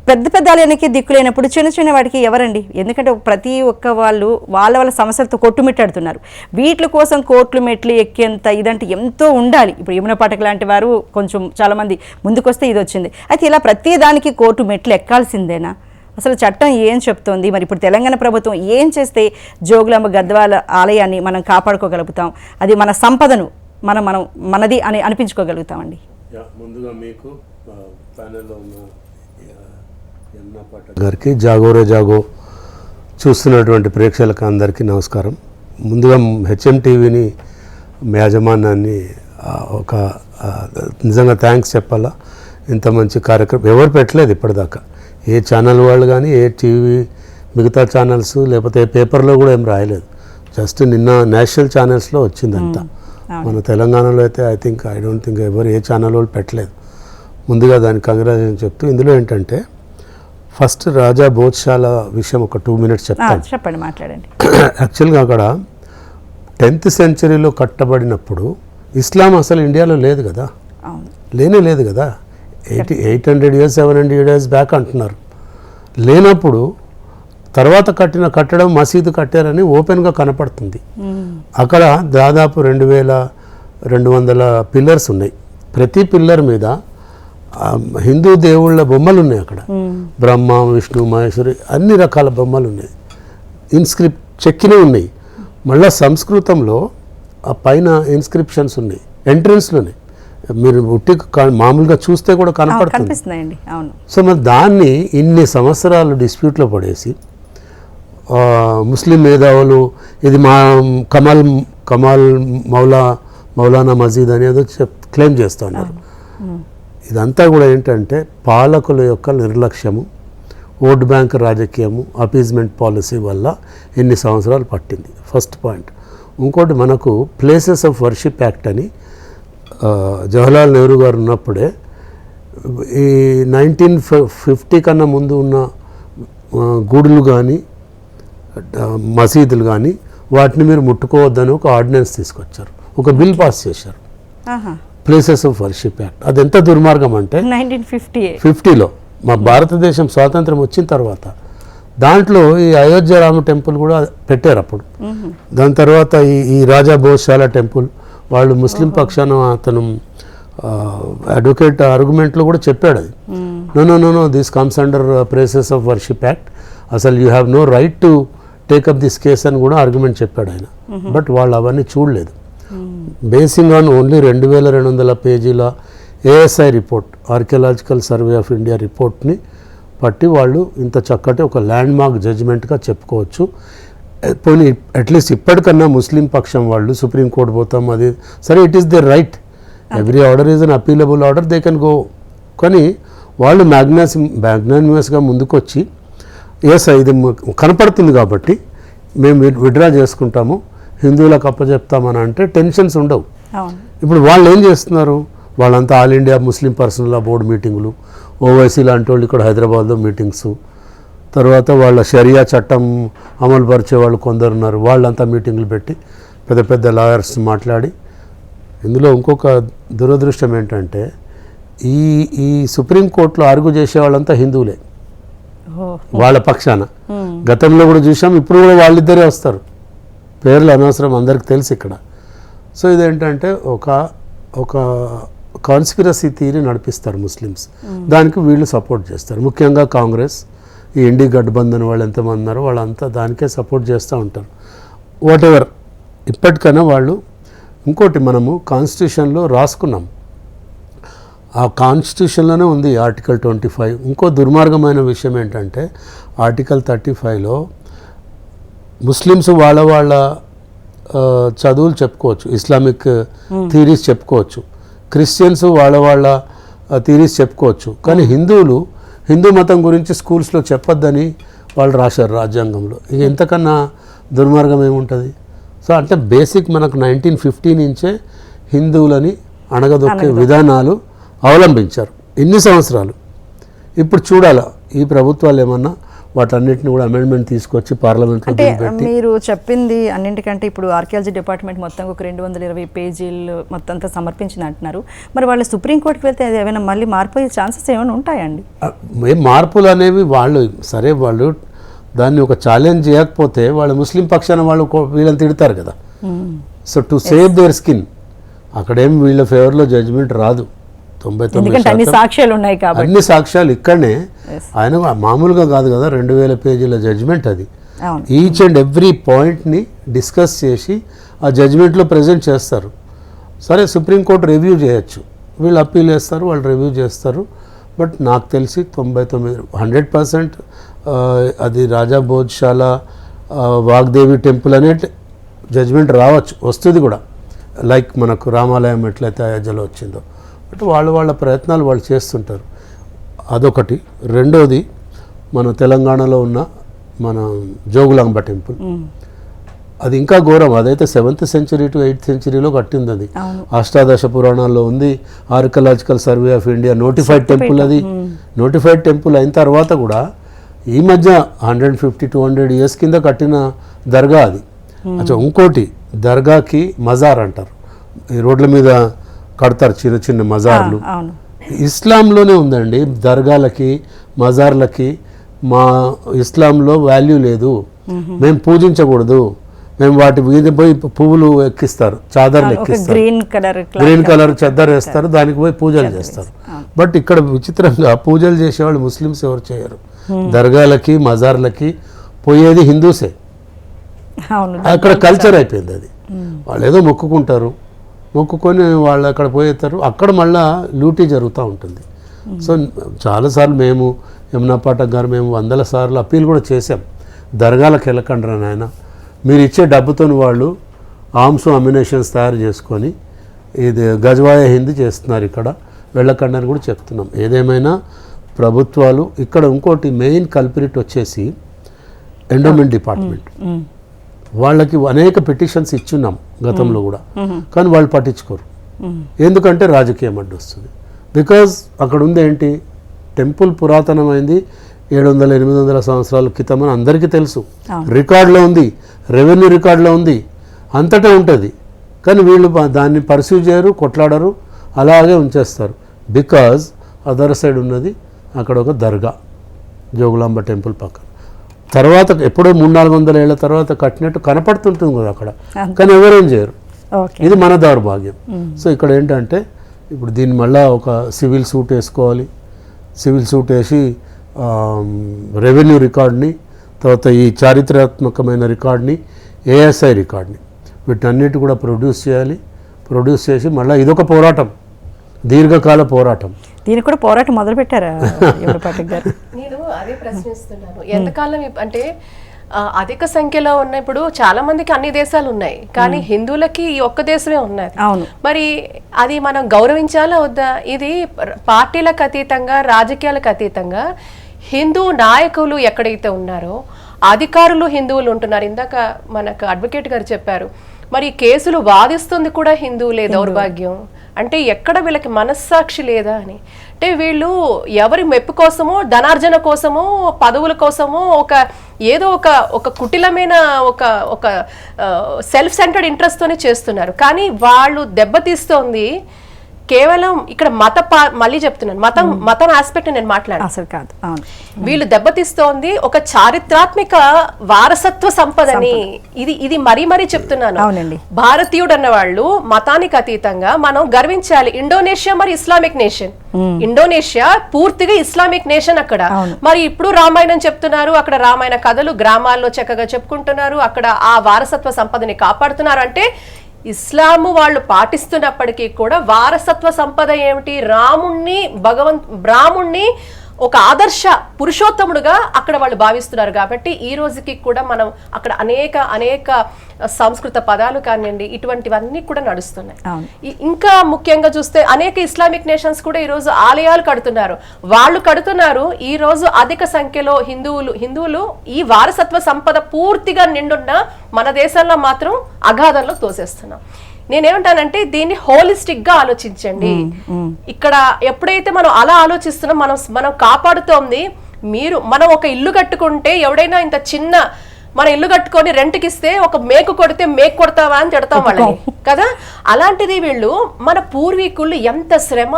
పెద్ద పెద్ద ఆలయానికి దిక్కు లేనప్పుడు చిన్న చిన్న వాటికి ఎవరండి? ఎందుకంటే ప్రతి ఒక్క వాళ్ళు వాళ్ళ సమస్యలతో కొట్టుమిట్టాడుతున్నారు. వీటి కోసం కోర్టులు మెట్లు ఎక్కేంత ఇదంటే ఎంతో ఉండాలి. ఇప్పుడు యమున పాఠక్ లాంటి వారు కొంచెం చాలామంది ముందుకొస్తే ఇది వచ్చింది. అయితే ఇలా ప్రతి దానికి కోర్టు మెట్లు ఎక్కాల్సిందేనా? అసలు చట్టం ఏం చెప్తోంది? మరి ఇప్పుడు తెలంగాణ ప్రభుత్వం ఏం చేస్తే జోగులాంబ గద్వాల ఆలయాన్ని మనం కాపాడుకోగలుగుతాం? అది మన సంపదను మనది అని అనిపించుకోగలుగుతామండి. ముందుగా మీకు ప్యానెల్లో ఉన్న యమున పాఠక్ గారికి, జాగోరే జాగో చూస్తున్నటువంటి ప్రేక్షకులకు అందరికీ నమస్కారం. ముందుగా హెచ్ఎం టీవీని యాజమాన్యాన్ని ఒక నిజంగా థ్యాంక్స్ చెప్పాలా. ఇంత మంచి కార్యక్రమం ఎవరు పెట్టలేదు ఇప్పటిదాకా. ఏ ఛానల్ వాళ్ళు కానీ, ఏ టీవీ మిగతా ఛానల్స్ లేకపోతే ఏ పేపర్లో కూడా ఏం రాయలేదు. జస్ట్ నిన్న నేషనల్ ఛానల్స్లో వచ్చిందంతా. మన తెలంగాణలో అయితే ఐ డోంట్ థింక్ ఎవరు ఏ ఛానల్ వాళ్ళు పెట్టలేదు. ముందుగా దానికి కంగ్రాచులేషన్ చెప్తూ, ఇందులో ఏంటంటే ఫస్ట్ రాజా భోజ్శాల విషయం ఒక 2 minutes చెప్తాను. చెప్పండి, మాట్లాడండి. యాక్చువల్గా అక్కడ 10th centuryలో కట్టబడినప్పుడు ఇస్లాం అసలు ఇండియాలో లేదు కదా, అవును, లేనే లేదు కదా. 800 years 700 years బ్యాక్ అంటున్నారు. లేనప్పుడు తర్వాత కట్టిన కట్టడం మసీదు కట్టారని ఓపెన్గా కనపడుతుంది. అక్కడ దాదాపు 2200 పిల్లర్స్ ఉన్నాయి. ప్రతి పిల్లర్ మీద హిందూ దేవుళ్ళ బొమ్మలు ఉన్నాయి. అక్కడ బ్రహ్మ విష్ణు మహేశ్వరి అన్ని రకాల బొమ్మలు ఉన్నాయి. చెక్కినవి ఉన్నాయి. మళ్ళీ సంస్కృతంలో ఆ పైన ఇన్స్క్రిప్షన్స్ ఉన్నాయి ఎంట్రన్స్లోనే. మీరు ఉట్టి మామూలుగా చూస్తే కూడా కనపడుతుంది. కనిపిస్తున్నాయండి, అవును. సో మరి దాన్ని ఇన్ని సంవత్సరాలు డిస్ప్యూట్లో పడేసి ముస్లిం మేధావులు ఇది మా కమాల్ మౌలానా మసీద్ అనేదో క్లెయిమ్ చేస్తున్నారు. ఇదంతా కూడా ఏంటంటే పాలకుల యొక్క నిర్లక్ష్యము, ఓట్ బ్యాంక్ రాజకీయము, అపీజ్మెంట్ పాలసీ వల్ల ఎన్ని సంవత్సరాలు పట్టింది. First point. ఇంకోటి, మనకు ప్లేసెస్ ఆఫ్ వర్షిప్ యాక్ట్ అని జవహర్లాల్ నెహ్రూ గారు ఉన్నప్పుడే ఈ 1950 కన్నా ముందు ఉన్న గుడులు కానీ మసీదులు కానీ వాటిని మీరు ముట్టుకోవద్దని ఒక ఆర్డినెన్స్ తీసుకొచ్చారు, ఒక బిల్ పాస్ చేశారు, ప్లేసెస్ ఆఫ్ వర్షిప్ యాక్ట్. అది ఎంత దుర్మార్గం అంటే 1950లో మా భారతదేశం స్వాతంత్రం వచ్చిన తర్వాత దాంట్లో ఈ అయోధ్య రామ టెంపుల్ కూడా పెట్టారు అప్పుడు. దాని తర్వాత ఈ రాజా భోజ్శాల టెంపుల్ వాళ్ళు ముస్లిం పక్షాన అతను అడ్వకేట్ ఆర్గ్యుమెంట్లో కూడా చెప్పాడు అది. No this comes under places of worship act, అసలు you have no right to take up this case అని కూడా ఆర్గ్యుమెంట్ చెప్పాడు ఆయన. బట్ వాళ్ళు అవన్నీ చూడలేదు. బేసింగ్ ఆన్ ఓన్లీ 2200 పేజీల ASI report, archaeological survey of India రిపోర్ట్ని పట్టి వాళ్ళు ఇంత చక్కటి ఒక ల్యాండ్ మార్క్ జడ్జిమెంట్గా చెప్పుకోవచ్చు. పోనీ అట్లీస్ట్ ఇప్పటికన్నా ముస్లిం పక్షం వాళ్ళు సుప్రీంకోర్టు పోతాం అది సరే, it is there right, every order is unappealable order, they can go. కానీ వాళ్ళు మ్యాగ్నానిమస్గా ముందుకొచ్చి ఎస్ ఇది కనపడుతుంది కాబట్టి మేము విత్డ్రా చేసుకుంటాము, హిందువులకు అప్పచెప్తామని అంటే టెన్షన్స్ ఉండవు. ఇప్పుడు వాళ్ళు ఏం చేస్తున్నారు, వాళ్ళంతా all India Muslim personal board మీటింగులు, ఓవైసీ లాంటి వాళ్ళు ఇక్కడ హైదరాబాద్లో మీటింగ్స్, తర్వాత వాళ్ళ షరియా చట్టం అమలు పరిచే వాళ్ళు కొందరు ఉన్నారు, వాళ్ళంతా మీటింగులు పెట్టి పెద్ద పెద్ద లాయర్స్ మాట్లాడి. ఇందులో ఇంకొక దురదృష్టం ఏంటంటే ఈ సుప్రీంకోర్టులో ఆర్గ్యూ చేసే వాళ్ళంతా హిందువులే వాళ్ళ పక్షాన. గతంలో కూడా చూసాం, ఇప్పుడు కూడా వాళ్ళిద్దరే వస్తారు, పేర్లు అనవసరం, అందరికి తెలుసు ఇక్కడ. సో ఇదేంటంటే ఒక కాన్స్పిరసీ థియరీ నడిపిస్తారు ముస్లిమ్స్, దానికి వీళ్ళు సపోర్ట్ చేస్తారు. ముఖ్యంగా కాంగ్రెస్, ఈ ఇండి గఠబంధన్ వాళ్ళు ఎంతమంది ఉన్నారో వాళ్ళంతా దానికే సపోర్ట్ చేస్తూ ఉంటారు. వాట్ ఎవర్, ఇప్పటికైనా వాళ్ళు. ఇంకోటి, మనము కాన్స్టిట్యూషన్లో రాసుకున్నాం, ఆ కాన్స్టిట్యూషన్లోనే ఉంది ఆర్టికల్ 25. ఇంకో దుర్మార్గమైన విషయం ఏంటంటే ఆర్టికల్ 35లో ముస్లిమ్స్ వాళ్ళ చదువులు చెప్పుకోవచ్చు, ఇస్లామిక్ థీరీస్ చెప్పుకోవచ్చు, క్రిస్టియన్స్ వాళ్ళ థీరీస్ చెప్పుకోవచ్చు, కానీ హిందువులు హిందూ మతం గురించి స్కూల్స్లో చెప్పొద్దని వాళ్ళు రాశారు రాజ్యాంగంలో. ఇక ఎంతకన్నా దుర్మార్గం ఏముంటుంది? సో అంటే బేసిక్ మనకు 1950 నుంచే హిందువులని అణగదొక్కే విధానాలు అవలంబించారు ఇన్ని సంవత్సరాలు. ఇప్పుడు చూడాలా ఈ ప్రభుత్వాలు ఏమన్నా వాటన్నిటిని కూడా అమెండ్మెంట్ తీసుకొచ్చి పార్లమెంట్లో పెట్టి. మీరు చెప్పింది అన్నింటికంటే ఇప్పుడు ఆర్కియాలజీ డిపార్ట్మెంట్ మొత్తం ఒక 220 పేజీలు మొత్తం అంతా సమర్పించింది అంటున్నారు. మరి వాళ్ళు సుప్రీంకోర్టుకి వెళ్తే ఏమైనా మళ్ళీ మార్పు ఛాన్సెస్ ఏమైనా ఉంటాయండి? ఏం మార్పులు అనేవి వాళ్ళు సరే, వాళ్ళు దాన్ని ఒక ఛాలెంజ్ చేయకపోతే వాళ్ళు ముస్లిం పక్షాన వాళ్ళు వీళ్ళని తిడతారు కదా. So to save their skin అక్కడేం వీళ్ళ ఫేవర్లో జడ్జిమెంట్ రాదు. 99% అన్ని సాక్ష్యాలు ఉన్నాయి కాబట్టి, అన్ని సాక్ష్యాలు ఇక్కడనే. ఆయన మామూలుగా కాదు కదా, 2000 పేజీల జడ్జిమెంట్ అది. ఈచ్ అండ్ ఎవ్రీ పాయింట్ని డిస్కస్ చేసి ఆ జడ్జిమెంట్లో ప్రజెంట్ చేస్తారు. సరే, సుప్రీంకోర్టు రివ్యూ చేయొచ్చు, వీళ్ళు అప్పీల్ చేస్తారు, వాళ్ళు రివ్యూ చేస్తారు. బట్ నాకు తెలిసి 100% అది రాజా భోజ్శాల వాగ్దేవి టెంపుల్ అనే జడ్జిమెంట్ రావచ్చు, వస్తుంది కూడా, లైక్ మనకు రామాలయం ఎట్లయితే అయోధ్యలో వచ్చిందో. బట్ వాళ్ళ ప్రయత్నాలు వాళ్ళు చేస్తుంటారు. అదొకటి. రెండోది, మన తెలంగాణలో ఉన్న మన జోగులాంబ టెంపుల్, అది ఇంకా ఘోరం. అదైతే 7th century to 8th centuryలో కట్టింది. అది అష్టాదశ పురాణాల్లో ఉంది. Archaeological survey of India notified temple. అది నోటిఫైడ్ టెంపుల్ అయిన తర్వాత కూడా ఈ మధ్య 150-200 ఇయర్స్ కింద కట్టిన దర్గా అది. అచ్చా, ఇంకోటి దర్గాకి మజార్ అంటారు, ఈ రోడ్ల మీద కడతారు చిన్న చిన్న మజార్లు. ఇస్లాంలోనే ఉందండి దర్గాలకి మజార్లకి. మా ఇస్లాంలో వాల్యూ లేదు, మేము పూజించకూడదు, మేము వాటి మీద పోయి పువ్వులు ఎక్కిస్తారు, చాదర్లు ఎక్కిస్తారు, గ్రీన్ కలర్ చద్దర్ వేస్తారు, దానికి పోయి పూజలు చేస్తారు. బట్ ఇక్కడ విచిత్రంగా పూజలు చేసేవాళ్ళు ముస్లిమ్స్ ఎవరు చేయరు. దర్గాలకి మజార్లకి పోయేది హిందూసే. అక్కడ కల్చర్ అయిపోయింది అది. వాళ్ళు ఏదో మొక్కుకుంటారు, మొక్కుకొని వాళ్ళు అక్కడ పోయేస్తారు, అక్కడ మళ్ళా లూటీ జరుగుతూ ఉంటుంది. సో చాలాసార్లు మేము యమునా పాఠక్ గారు మేము 100 సార్లు అప్పీల్ కూడా చేశాం, దర్గాలకు వెళ్ళకండి నాయన, మీరు ఇచ్చే డబ్బుతో వాళ్ళు ఆర్మ్స్ అమ్యునేషన్స్ తయారు చేసుకొని ఇది గజ్వాయ హిందీ చేస్తున్నారు, ఇక్కడ వెళ్ళకండి అని కూడా చెప్తున్నాం. ఏదేమైనా ప్రభుత్వాలు ఇక్కడ ఇంకోటి మెయిన్ కల్పిరిట్ వచ్చేసి ఎండోమెంట్ డిపార్ట్మెంట్. వాళ్ళకి అనేక పిటిషన్స్ ఇచ్చున్నాం గతంలో కూడా, కానీ వాళ్ళు పట్టించుకోరు. ఎందుకంటే రాజకీయం అడ్డు వస్తుంది. బికాజ్ అక్కడ ఉంది ఏంటి, టెంపుల్ పురాతనమైంది, 700-800 సంవత్సరాల క్రితం అని అందరికీ తెలుసు, రికార్డులో ఉంది, రెవెన్యూ రికార్డులో ఉంది, అంతటా ఉంటుంది. కానీ వీళ్ళు దాన్ని పర్సీవ్ చేయరు, కొట్లాడరు, అలాగే ఉంచేస్తారు. బికాజ్ అదర్ సైడ్ ఉన్నది అక్కడ ఒక దర్గా, జోగులాంబ టెంపుల్ పక్కన. తర్వాత ఎప్పుడో 300-400 ఏళ్ల తర్వాత కట్టినట్టు కనపడుతుంటుంది కదా అక్కడ, కానీ ఎవరేం చేయరు. ఇది మన దౌర్భాగ్యం. సో ఇక్కడ ఏంటంటే ఇప్పుడు దీన్ని మళ్ళీ ఒక సివిల్ సూట్ వేసుకోవాలి, సివిల్ సూట్ వేసి రెవెన్యూ రికార్డ్ని, తర్వాత ఈ చారిత్రాత్మకమైన రికార్డ్ని, ఏఎస్ఐ రికార్డ్ని, వీటన్నిటి కూడా ప్రొడ్యూస్ చేయాలి. ప్రొడ్యూస్ చేసి మళ్ళీ ఇదొక పోరాటం, దీర్ఘకాల పోరాటం. దీనికి కూడా పోరాటం మొదలు పెట్టారా యమునా పాఠక్ గారు? నేను అదే ప్రశ్నిస్తున్నాను, ఎంతకాలం అంటే అధిక సంఖ్యలో ఉన్న ఇప్పుడు చాలా మందికి అన్ని దేశాలు ఉన్నాయి, కానీ హిందువులకి ఈ ఒక్క దేశమే ఉన్నది. మరి అది మనం గౌరవించాలా వద్దా? ఇది పార్టీలకు అతీతంగా, రాజకీయాలకు అతీతంగా హిందూ నాయకులు ఎక్కడైతే ఉన్నారో అధికారులు హిందువులు ఉంటున్నారు. ఇందాక మనకు అడ్వకేట్ గారు చెప్పారు, మరి కేసులు వాదిస్తుంది కూడా హిందువులే. దౌర్భాగ్యం అంటే ఎక్కడ వీళ్ళకి మనస్సాక్షి లేదా అని. అంటే వీళ్ళు ఎవరి మెప్పు కోసమో, ధనార్జన కోసమో, పదవుల కోసమో, ఏదో ఒక కుటిలమైన ఒక సెల్ఫ్ సెంటర్డ్ ఇంట్రెస్ట్తోనే చేస్తున్నారు. కానీ వాళ్ళు దెబ్బతీస్తోంది కేవలం ఇక్కడ మళ్ళీ చెప్తున్నాను, మతం ఆస్పెక్ట్ నేను మాట్లాడాను అసలు కాదు. వీళ్ళు దెబ్బతీస్తోంది ఒక చారిత్రాత్మక వారసత్వ సంపదని. ఇది మరీ చెప్తున్నాను. భారతీయుడు అన్న వాళ్ళు మతానికి అతీతంగా మనం గర్వించాలి. ఇండోనేషియా మరి ఇస్లామిక్ నేషన్, ఇండోనేషియా పూర్తిగా ఇస్లామిక్ నేషన్. అక్కడ మరి ఇప్పుడు రామాయణం చెప్తున్నారు, అక్కడ రామాయణ కథలు గ్రామాల్లో చక్కగా చెప్పుకుంటున్నారు, అక్కడ ఆ వారసత్వ సంపదని కాపాడుతున్నారు. అంటే ఇస్లాము వాళ్ళు పాటిస్తున్నప్పటికీ కూడా వారసత్వ సంపద ఏమిటి, బ్రాహ్మణ్ణి ఒక ఆదర్శ పురుషోత్తముడుగా అక్కడ వాళ్ళు భావిస్తున్నారు. కాబట్టి ఈ రోజుకి కూడా మనం అక్కడ అనేక సంస్కృత పదాలు కానివ్వండి, ఇటువంటివన్నీ కూడా నడుస్తున్నాయి. ఇంకా ముఖ్యంగా చూస్తే అనేక ఇస్లామిక్ నేషన్స్ కూడా ఈ రోజు ఆలయాలు కడుతున్నారు. వాళ్ళు కడుతున్నారు. ఈ రోజు అధిక సంఖ్యలో హిందువులు ఈ వారసత్వ సంపద పూర్తిగా నిండున్న మన దేశంలో మాత్రం అగాధంలో తోసేస్తున్నాం. నేనేమంటానంటే దీన్ని హోలిస్టిక్ గా ఆలోచించండి. ఇక్కడ ఎప్పుడైతే మనం అలా ఆలోచిస్తున్నాం, మనం కాపాడుతోంది. మనం ఒక ఇల్లు కట్టుకుంటే ఎవడైనా ఇంత చిన్న మన ఇల్లు కట్టుకొని రెంట్కి ఇస్తే ఒక మేకు కొడితే మేకు కొడతావా అని తిడతాం వాళ్ళని కదా. అలాంటిది వీళ్ళు మన పూర్వీకులు ఎంత శ్రమ,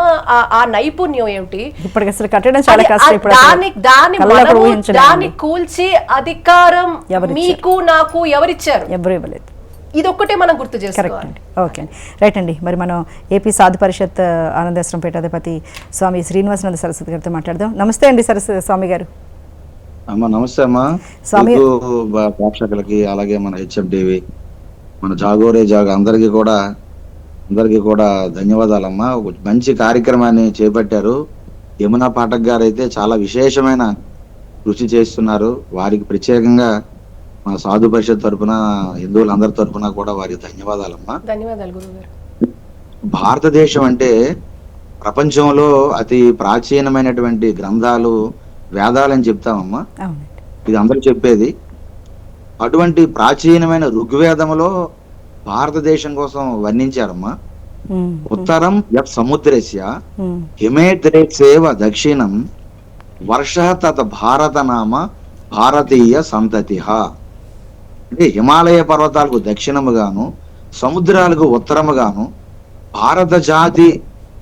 ఆ నైపుణ్యం ఏమిటి, దాన్ని కూల్చి అధికారం మీకు నాకు ఎవరిచ్చారు? ఎవరు ఇవ్వలేదు. ఇదొక్కటే మనం గుర్తు చేసుకోవాలి. ఓకే అండి, రైట్ అండి. మరి మనం ఏపీ సాధు పరిషత్ ఆనందాశ్రమ పీఠాధిపతి స్వామి శ్రీనివాసానంద సరస్వతి గారితో మాట్లాడదాం. నమస్తే అండి సరస్వతి స్వామి గారు. అమ్మా నమస్తే అమ్మా. ప్రేక్షకులకి అలాగే మన హెచ్ఎఫ్డివి, మన జాగోరే జాగ అందరికీ కూడా ధన్యవాదాలమ్మా. మంచి కార్యక్రమాన్ని చేపట్టారు. యమునా పాఠక్ గారు అయితే చాలా విశేషమైన కృషి చేస్తున్నారు. వారికి ప్రత్యేకంగా మన సాధు పరిషత్ తరఫున, హిందువులందరి తరఫున కూడా వారికి ధన్యవాదాలమ్మా. ధన్యవాదాలు గురుగారు. భారతదేశం అంటే ప్రపంచంలో అతి ప్రాచీనమైనటువంటి గ్రంథాలు వేదాలని చెప్తామమ్మా, ఇది అందరూ చెప్పేది. అటువంటి ప్రాచీనమైన ఋగ్వేదములో భారతదేశం కోసం వర్ణించారమ్మా. ఉత్తరం యత్ సముద్రస్య హిమే ద్రేక్షేవ దక్షిణం వర్ష తత్ భారత నామ భారతీయ సంతతిహ. అంటే హిమాలయ పర్వతాలకు దక్షిణముగాను సముద్రాలకు ఉత్తరముగాను భారత జాతి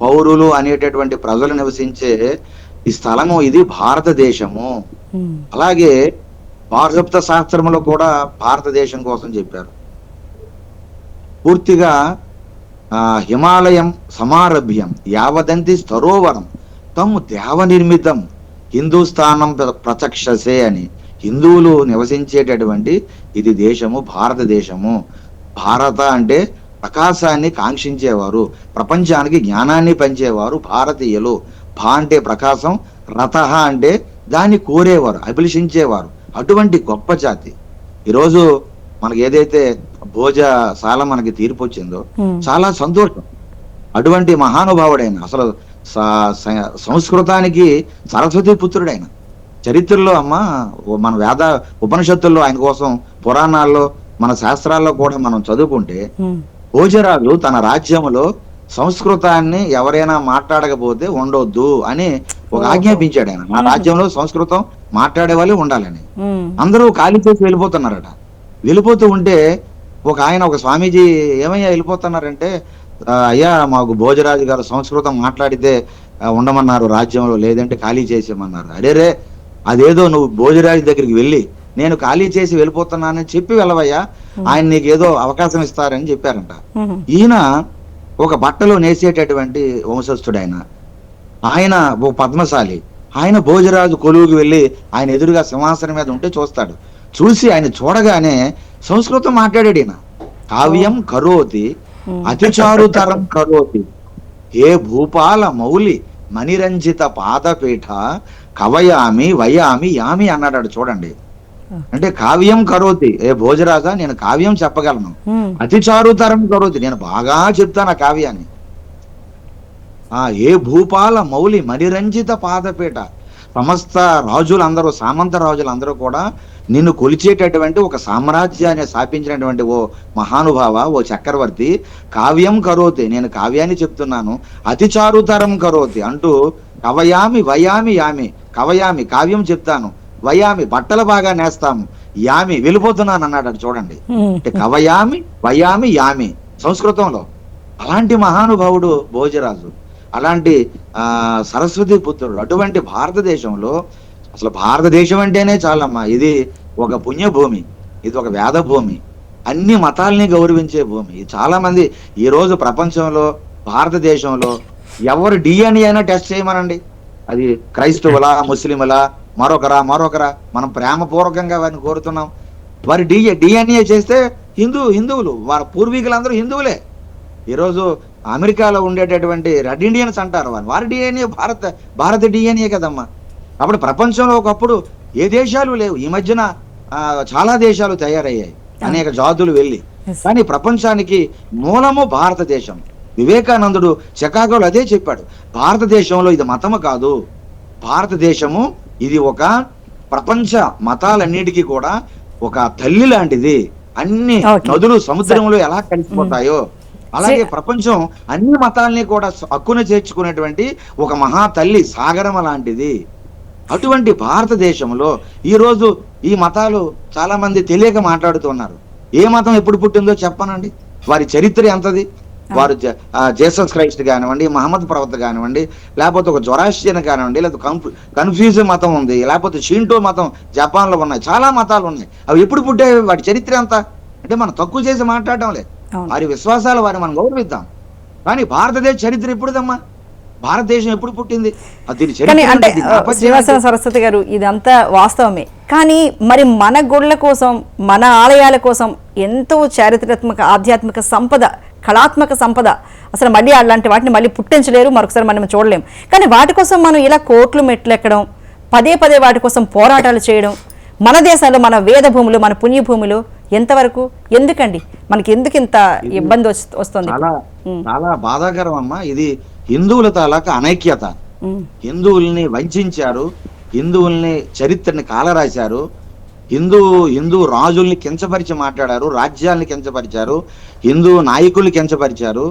పౌరులు అనేటటువంటి ప్రజలు నివసించే ఈ స్థలము, ఇది భారతదేశము. అలాగే వార్షప్త శాస్త్రములో కూడా భారతదేశం కోసం చెప్పారు. పూర్తిగా హిమాలయం సమారభ్యం యావదంతి స్థరోవరం తమ్ దేవ నిర్మితం హిందూస్థానం ప్రచక్షసే అని. హిందువులు నివసించేటటువంటి ఇది దేశము భారతదేశము. భారత అంటే ప్రకాశాన్ని కాంక్షించేవారు, ప్రపంచానికి జ్ఞానాన్ని పంచేవారు భారతీయులు. భా అంటే ప్రకాశం, రథ అంటే దాన్ని కోరేవారు, అభిలషించేవారు. అటువంటి గొప్ప జాతి. ఈరోజు మనకి ఏదైతే భోజశాల మనకి తీర్పు వచ్చిందో చాలా సంతోషం. అటువంటి మహానుభావుడైన, అసలు సంస్కృతానికి సరస్వతి పుత్రుడైన, చరిత్రలో అమ్మ మన వేద ఉపనిషత్తుల్లో ఆయన కోసం పురాణాల్లో మన శాస్త్రాల్లో కూడా మనం చదువుకుంటే భోజరాజు తన రాజ్యములో సంస్కృతాన్ని ఎవరైనా మాట్లాడకపోతే ఉండొద్దు అని ఒక ఆజ్ఞాపించాడు ఆయన. నా రాజ్యంలో సంస్కృతం మాట్లాడే వాళ్ళు ఉండాలని. అందరూ ఖాళీ చేసి వెళ్ళిపోతున్నారట. వెళ్ళిపోతూ ఉంటే ఒక స్వామీజీ ఏమయ్యా వెళ్ళిపోతున్నారంటే, అయ్యా మాకు భోజరాజు గారు సంస్కృతం మాట్లాడితే ఉండమన్నారు రాజ్యంలో, లేదంటే ఖాళీ చేసేయమన్నారు. అరేరే, అదేదో నువ్వు భోజరాజు దగ్గరికి వెళ్ళి నేను ఖాళీ చేసి వెళ్ళిపోతున్నానని చెప్పి వెళ్ళవయ్యా, ఆయన నీకు ఏదో అవకాశం ఇస్తారని చెప్పారంట. ఈయన ఒక బట్టలు నేసేటటువంటి వంశస్థుడైన ఆయన, ఓ పద్మశాలి. ఆయన భోజరాజు కొలువుకి వెళ్ళి ఆయన ఎదురుగా సింహాసనం మీద ఉంటే చూస్తాడు. చూసి ఆయన చూడగానే సంస్కృతం మాట్లాడాడు ఈయన. కావ్యం కరోతి అతిచారుతరం కరోతి ఏ భూపాల మౌలి మణిరంజిత పాదపీఠ కవయామి వయామి యామి అన్నాడు. చూడండి, అంటే కావ్యం కరోతి, ఏ భోజరాజా నేను కావ్యం చెప్పగలను, అతిచారుతరం కరోతి నేను బాగా చెప్తాను ఆ కావ్యాన్ని. ఏ భూపాల మౌలి మణిరంజిత పాదపీఠ, సమస్త రాజులందరూ, సామంత రాజులందరూ కూడా నిన్ను కొలిచేటటువంటి ఒక సామ్రాజ్యాన్ని స్థాపించినటువంటి ఓ మహానుభావ, ఓ చక్రవర్తి, కావ్యం కరోతి నేను కావ్యాన్ని చెప్తున్నాను, అతిచారుతరం కరోతి అంటూ కవయామి వయామి యామి, కవయామి కావ్యం చెప్తాను, వయామి బట్టలు బాగా నేస్తాము, యామి వెళ్ళిపోతున్నాను అన్నాడు. చూడండి, అంటే కవయామి వయామి యామి సంస్కృతంలో. అలాంటి మహానుభావుడు భోజరాజు, అలాంటి సరస్వతి పుత్రుడు. అటువంటి భారతదేశంలో, అసలు భారతదేశం అంటేనే చాలమ్మా, ఇది ఒక పుణ్యభూమి, ఇది ఒక వేద భూమి, అన్ని మతాల్ని గౌరవించే భూమి. చాలా మంది ఈ రోజు ప్రపంచంలో భారతదేశంలో ఎవరు డిఎన్ఏ అయినా టెస్ట్ చేయమనండి, అది క్రైస్తవులా ముస్లింలా మరొకరా మనం ప్రేమపూర్వకంగా వారిని కోరుతున్నాం. వారి డిఎన్ఏ చేస్తే హిందువులు, వారి పూర్వీకులందరూ హిందువులే. ఈరోజు అమెరికాలో ఉండేటటువంటి రెడ్ ఇండియన్స్ అంటారు, వారి డిఎన్ఏ భారత డిఎన్ఏ కదమ్మా. అప్పుడు ప్రపంచంలో ఒకప్పుడు ఏ దేశాలు లేవు, ఈ మధ్యన చాలా దేశాలు తయారయ్యాయి, అనేక జాతులు వెళ్ళి. కానీ ప్రపంచానికి మూలము భారతదేశం. వివేకానందుడు చికాగోలో అదే చెప్పాడు, భారతదేశంలో ఇది మతము కాదు, భారతదేశము ఇది ఒక ప్రపంచ మతాలన్నిటికీ కూడా ఒక తల్లి లాంటిది. అన్ని నదులు సముద్రంలో ఎలా కలిసిపోతాయో అలాగే ప్రపంచం అన్ని మతాల్ని కూడా హక్కున చేర్చుకునేటువంటి ఒక మహా తల్లి సాగరమ లాంటిది. అటువంటి భారతదేశంలో ఈ రోజు ఈ మతాలు చాలా మంది తెలియక మాట్లాడుతున్నారు. ఏ మతం ఎప్పుడు పుట్టిందో చెప్పనండి, వారి చరిత్ర ఎంతది. వారు జీసస్ క్రైస్ట్ కానివ్వండి, మహమ్మద్ ప్రవక్త కానివ్వండి, లేకపోతే ఒక జొరాస్ట్రియన్ కానివ్వండి, లేకపోతే కన్ఫ్యూజ్ మతం ఉంది, లేకపోతే షింటో మతం జపాన్లో ఉన్నాయి, చాలా మతాలు ఉన్నాయి. అవి ఎప్పుడు పుట్టాయి, వాటి చరిత్ర ఎంత అంటే మనం తక్కువ చేసి మాట్లాడడం లేదు. వారి విశ్వాసాలు వారిని మనం గౌరవిద్దాం. కానీ భారతదేశ చరిత్ర ఎప్పుడుదమ్మా, భారతదేశం ఎప్పుడు పుట్టింది, అంటే శ్రీనివాస సరస్వతి గారు ఇదంతా వాస్తవమే. కానీ మరి మన గుళ్ళ కోసం, మన ఆలయాల కోసం ఎంతో చారిత్రాత్మక ఆధ్యాత్మిక సంపద, కళాత్మక సంపద, అసలు మళ్ళీ అలాంటి వాటిని మళ్ళీ పుట్టించలేరు, మరొకసారి మనం చూడలేం. కానీ వాటి కోసం మనం ఇలా కోట్లు మెట్లెక్కడం, పదే వాటి కోసం పోరాటాలు చేయడం, మన దేశంలో మన వేద భూములు, మన పుణ్యభూములు ఎంతవరకు ఎందుకండి, మనకి ఎందుకు ఇంత ఇబ్బంది వస్తుంది? చాలా బాధాకరం అమ్మా. ఇది హిందువుల తాలూకా అనైక్యత. హిందువుల్ని వంచారు, హిందువుల్ని చరిత్రని కాలరాశారు, హిందూ రాజుల్ని కించపరిచి మాట్లాడారు, రాజ్యాల్ని కించపరిచారు, హిందూ నాయకుల్ని కించపరిచారు.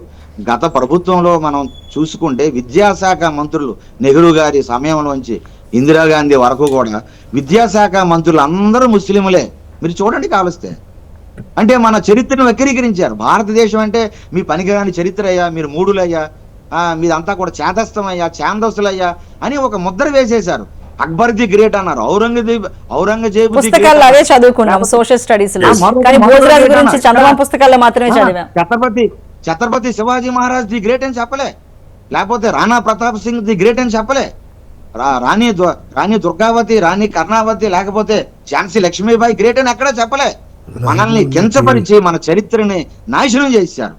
గత ప్రభుత్వంలో మనం చూసుకుంటే విద్యాశాఖ మంత్రులు నెహ్రూ గారి సమయంలోంచి ఇందిరాగాంధీ వరకు కూడా విద్యాశాఖ మంత్రులు అందరూ ముస్లింలే. మీరు చూడండి కావలిస్తే. అంటే మన చరిత్రను వక్రీకరించారు. భారతదేశం అంటే మీ పనికిరాని చరిత్ర అయ్యా, మీరు మూడులయ్యా, మీదంతా కూడా చేతస్థమయ్యా, ఛాందస్సులయ్యా అని ఒక ముద్ర వేసేశారు. అక్బర్ ది గ్రేట్ అన్నారు, ఔరంగజేబు పుస్తకాల్లో అవే చదువుకున్నాం సోషల్ స్టడీస్ లో, కానీ భోజరాజు గురించి చందమామ పుస్తకాల్లో మాత్రమే చదివాం. ఛత్రపతి శివాజీ మహారాజ్ ది గ్రేట్ అని చెప్పలే, లేకపోతే రాణా ప్రతాప్ సింగ్ ది గ్రేట్ అని చెప్పలే, రాణి దుర్గావతి, రాణి కర్ణావతి, లేకపోతే ఝాన్సీ లక్ష్మీబాయి గ్రేట్ అని ఎక్కడా చెప్పలే. మనల్ని కించపరిచి మన చరిత్రని నాశనం చేశారు.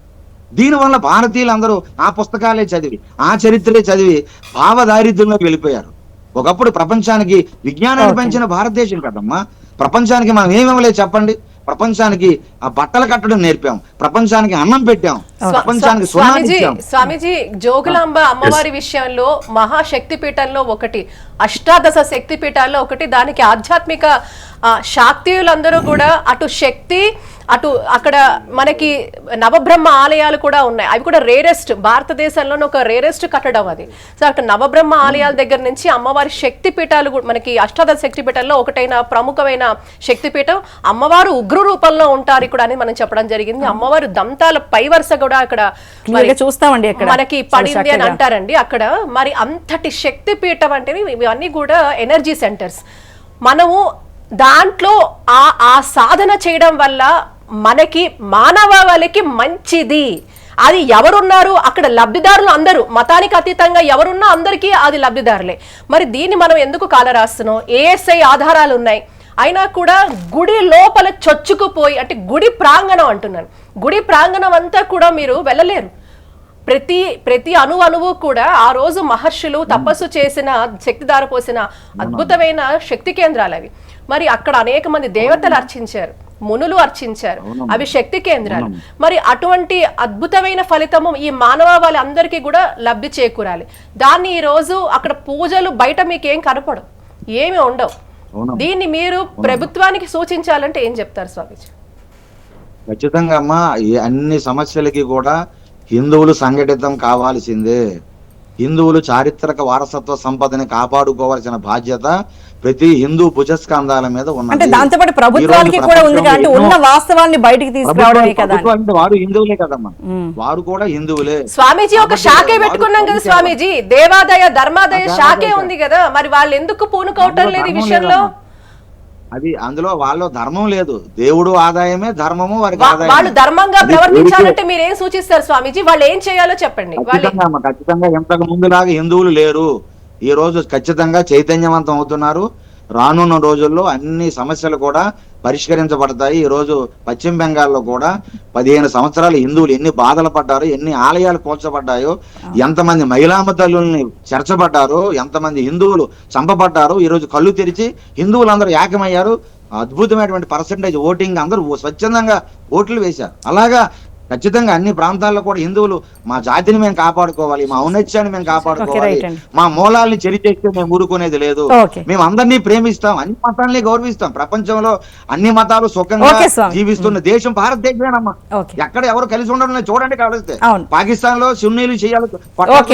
దీనివల్ల భారతీయులందరూ ఆ పుస్తకాలే చదివి, ఆ చరిత్రే చదివి భావదారిద్ర్యంలోకి వెళ్ళిపోయారు. ఒకప్పుడు ప్రపంచానికి విజ్ఞానాన్ని పెంచిన భారతదేశం కదమ్మా. ప్రపంచానికి మనం ఏమివ్వలేదు చెప్పండి? ప్రపంచానికి ఆ బట్టలు కట్టడం నేర్పాం, ప్రపంచానికి అన్నం పెట్టాం, ప్రపంచానికి స్వామీజీ జోగులాంబ అమ్మవారి విషయంలో మహాశక్తి పీఠంలో ఒకటి, అష్టాదశ శక్తి పీఠాల్లో ఒకటి. దానికి ఆధ్యాత్మిక శాక్తీయులందరూ కూడా అటు శక్తి, అటు అక్కడ మనకి నవబ్రహ్మ ఆలయాలు కూడా ఉన్నాయి. అవి కూడా రేరెస్ట్, భారతదేశంలోనే ఒక రేరెస్ట్ కట్టడం అది. సో అక్కడ నవబ్రహ్మ ఆలయాల దగ్గర నుంచి అమ్మవారి శక్తి పీఠాలు మనకి అష్టాదశ శక్తి పీఠాల్లో ఒకటైన ప్రముఖమైన శక్తిపీఠం. అమ్మవారు ఉగ్ర రూపంలో ఉంటారు ఇక్కడ అని మనం చెప్పడం జరిగింది. అమ్మవారు దంతాల పై వరుస కూడా అక్కడ చూస్తామండి, అక్కడ మనకి పడింది అని అంటారండి అక్కడ. మరి అంతటి శక్తి పీఠం అంటే ఇవన్నీ కూడా ఎనర్జీ సెంటర్స్. మనము దాంట్లో ఆ సాధన చేయడం వల్ల మనకి మానవాళికి మంచిది. అది ఎవరున్నారు అక్కడ లబ్ధిదారులు అందరూ, మతానికి అతీతంగా ఎవరున్నా అందరికీ అది లబ్ధిదారులే. మరి దీన్ని మనం ఎందుకు కాలరాస్తున్నాం? ఏఎస్ఐ ఆధారాలు ఉన్నాయి, అయినా కూడా గుడి లోపల చొచ్చుకుపోయి, అంటే గుడి ప్రాంగణం అంటున్నాను, గుడి ప్రాంగణం అంతా కూడా మీరు వెళ్ళలేరు. ప్రతి అణువు కూడా ఆ రోజు మహర్షులు తపస్సు చేసిన, శక్తిదార పోసిన అద్భుతమైన శక్తి కేంద్రాలు అవి. మరి అక్కడ అనేక మంది దేవతలు అర్చించారు, మునులు అర్చించారు, అవి శక్తి కేంద్రాలు. మరి అటువంటి అద్భుతమైన ఫలితము ఈ మానవాళి అందరికీ కూడా లబ్ధి చేకూరాలి. దాన్ని ఈ రోజు అక్కడ పూజలు బయట మీకేం కనపడవు, ఏమి ఉండవు. దీన్ని మీరు ప్రభుత్వానికి సూచించాలంటే ఏం చెప్తారు స్వామీజీ? ఖచ్చితంగా అమ్మా, ఈ అన్ని సమస్యలకి కూడా హిందువులు సంఘటితం కావాల్సిందే. హిందువులు చారిత్రక వారసత్వ సంపదని కాపాడుకోవాల్సిన బాధ్యత ప్రతి హిందూ భుజస్కంధాల మీద ఉన్నది. దాంతోపాటు ప్రభుత్వానికి కూడా ఉంది, అంటే ఉన్న వాస్తవాన్ని బయటికి తీసుకురావడమే కదా. వారు హిందువులే కదమ్మా, వారు కూడా హిందువులే. స్వామీజీ ఒక శాఖే పెట్టుకున్నాం కదా స్వామీజీ, దేవాదాయ ధర్మాదాయ శాఖే ఉంది కదా, మరి వాళ్ళు ఎందుకు పూనుకోవటం లేదు ఈ విషయంలో? అది అందులో వాళ్ళ ధర్మం లేదు, దేవుడు ఆదాయమే ధర్మము వారికి ఆదాయం. వాళ్ళు ధర్మంగా ప్రవర్తించాలంటే మీరు ఏం సూచిస్తారు స్వామీజీ? వాళ్ళు ఏం చేయాలో చెప్పండి. ఖచ్చితంగా ఇంతకు ముందులాగా హిందువులు లేరు, ఈ రోజు ఖచ్చితంగా చైతన్యవంతం అవుతున్నారు. రానున్న రోజుల్లో అన్ని సమస్యలు కూడా పరిష్కరించబడతాయి. ఈ రోజు పశ్చిమ బెంగాల్లో కూడా 15 సంవత్సరాలు హిందువులు ఎన్ని బాధలు పడ్డారో, ఎన్ని ఆలయాలు కూల్చబడ్డాయో, ఎంతమంది మహిళామ తల్లుల్ని చెరచబడ్డారో, ఎంతమంది హిందువులు చంపబడ్డారో, ఈ రోజు కళ్ళు తెరిచి హిందువులందరూ ఏకమయ్యారు. అద్భుతమైనటువంటి పర్సంటేజ్ ఓటింగ్, అందరూ స్వచ్ఛందంగా ఓట్లు వేశారు. అలాగా ఖచ్చితంగా అన్ని ప్రాంతాల్లో కూడా హిందువులు మా జాతిని మేము కాపాడుకోవాలి, మా ఔన్నత్యాన్ని మేము కాపాడుకోవాలి, మా మూలాల్ని చెరిచేస్తే మేము ఊరుకునేది లేదు, మేము అందరినీ ప్రేమిస్తాం, అన్ని మతాలని గౌరవిస్తాం. ప్రపంచంలో అన్ని మతాలు సుఖంగా జీవిస్తున్న దేశం భారతదేశమేనమ్మా. ఎక్కడ ఎవరు కలిసి ఉండడం చూడండి కావలిస్తే. పాకిస్తాన్ లో సున్నీలు చేయాలి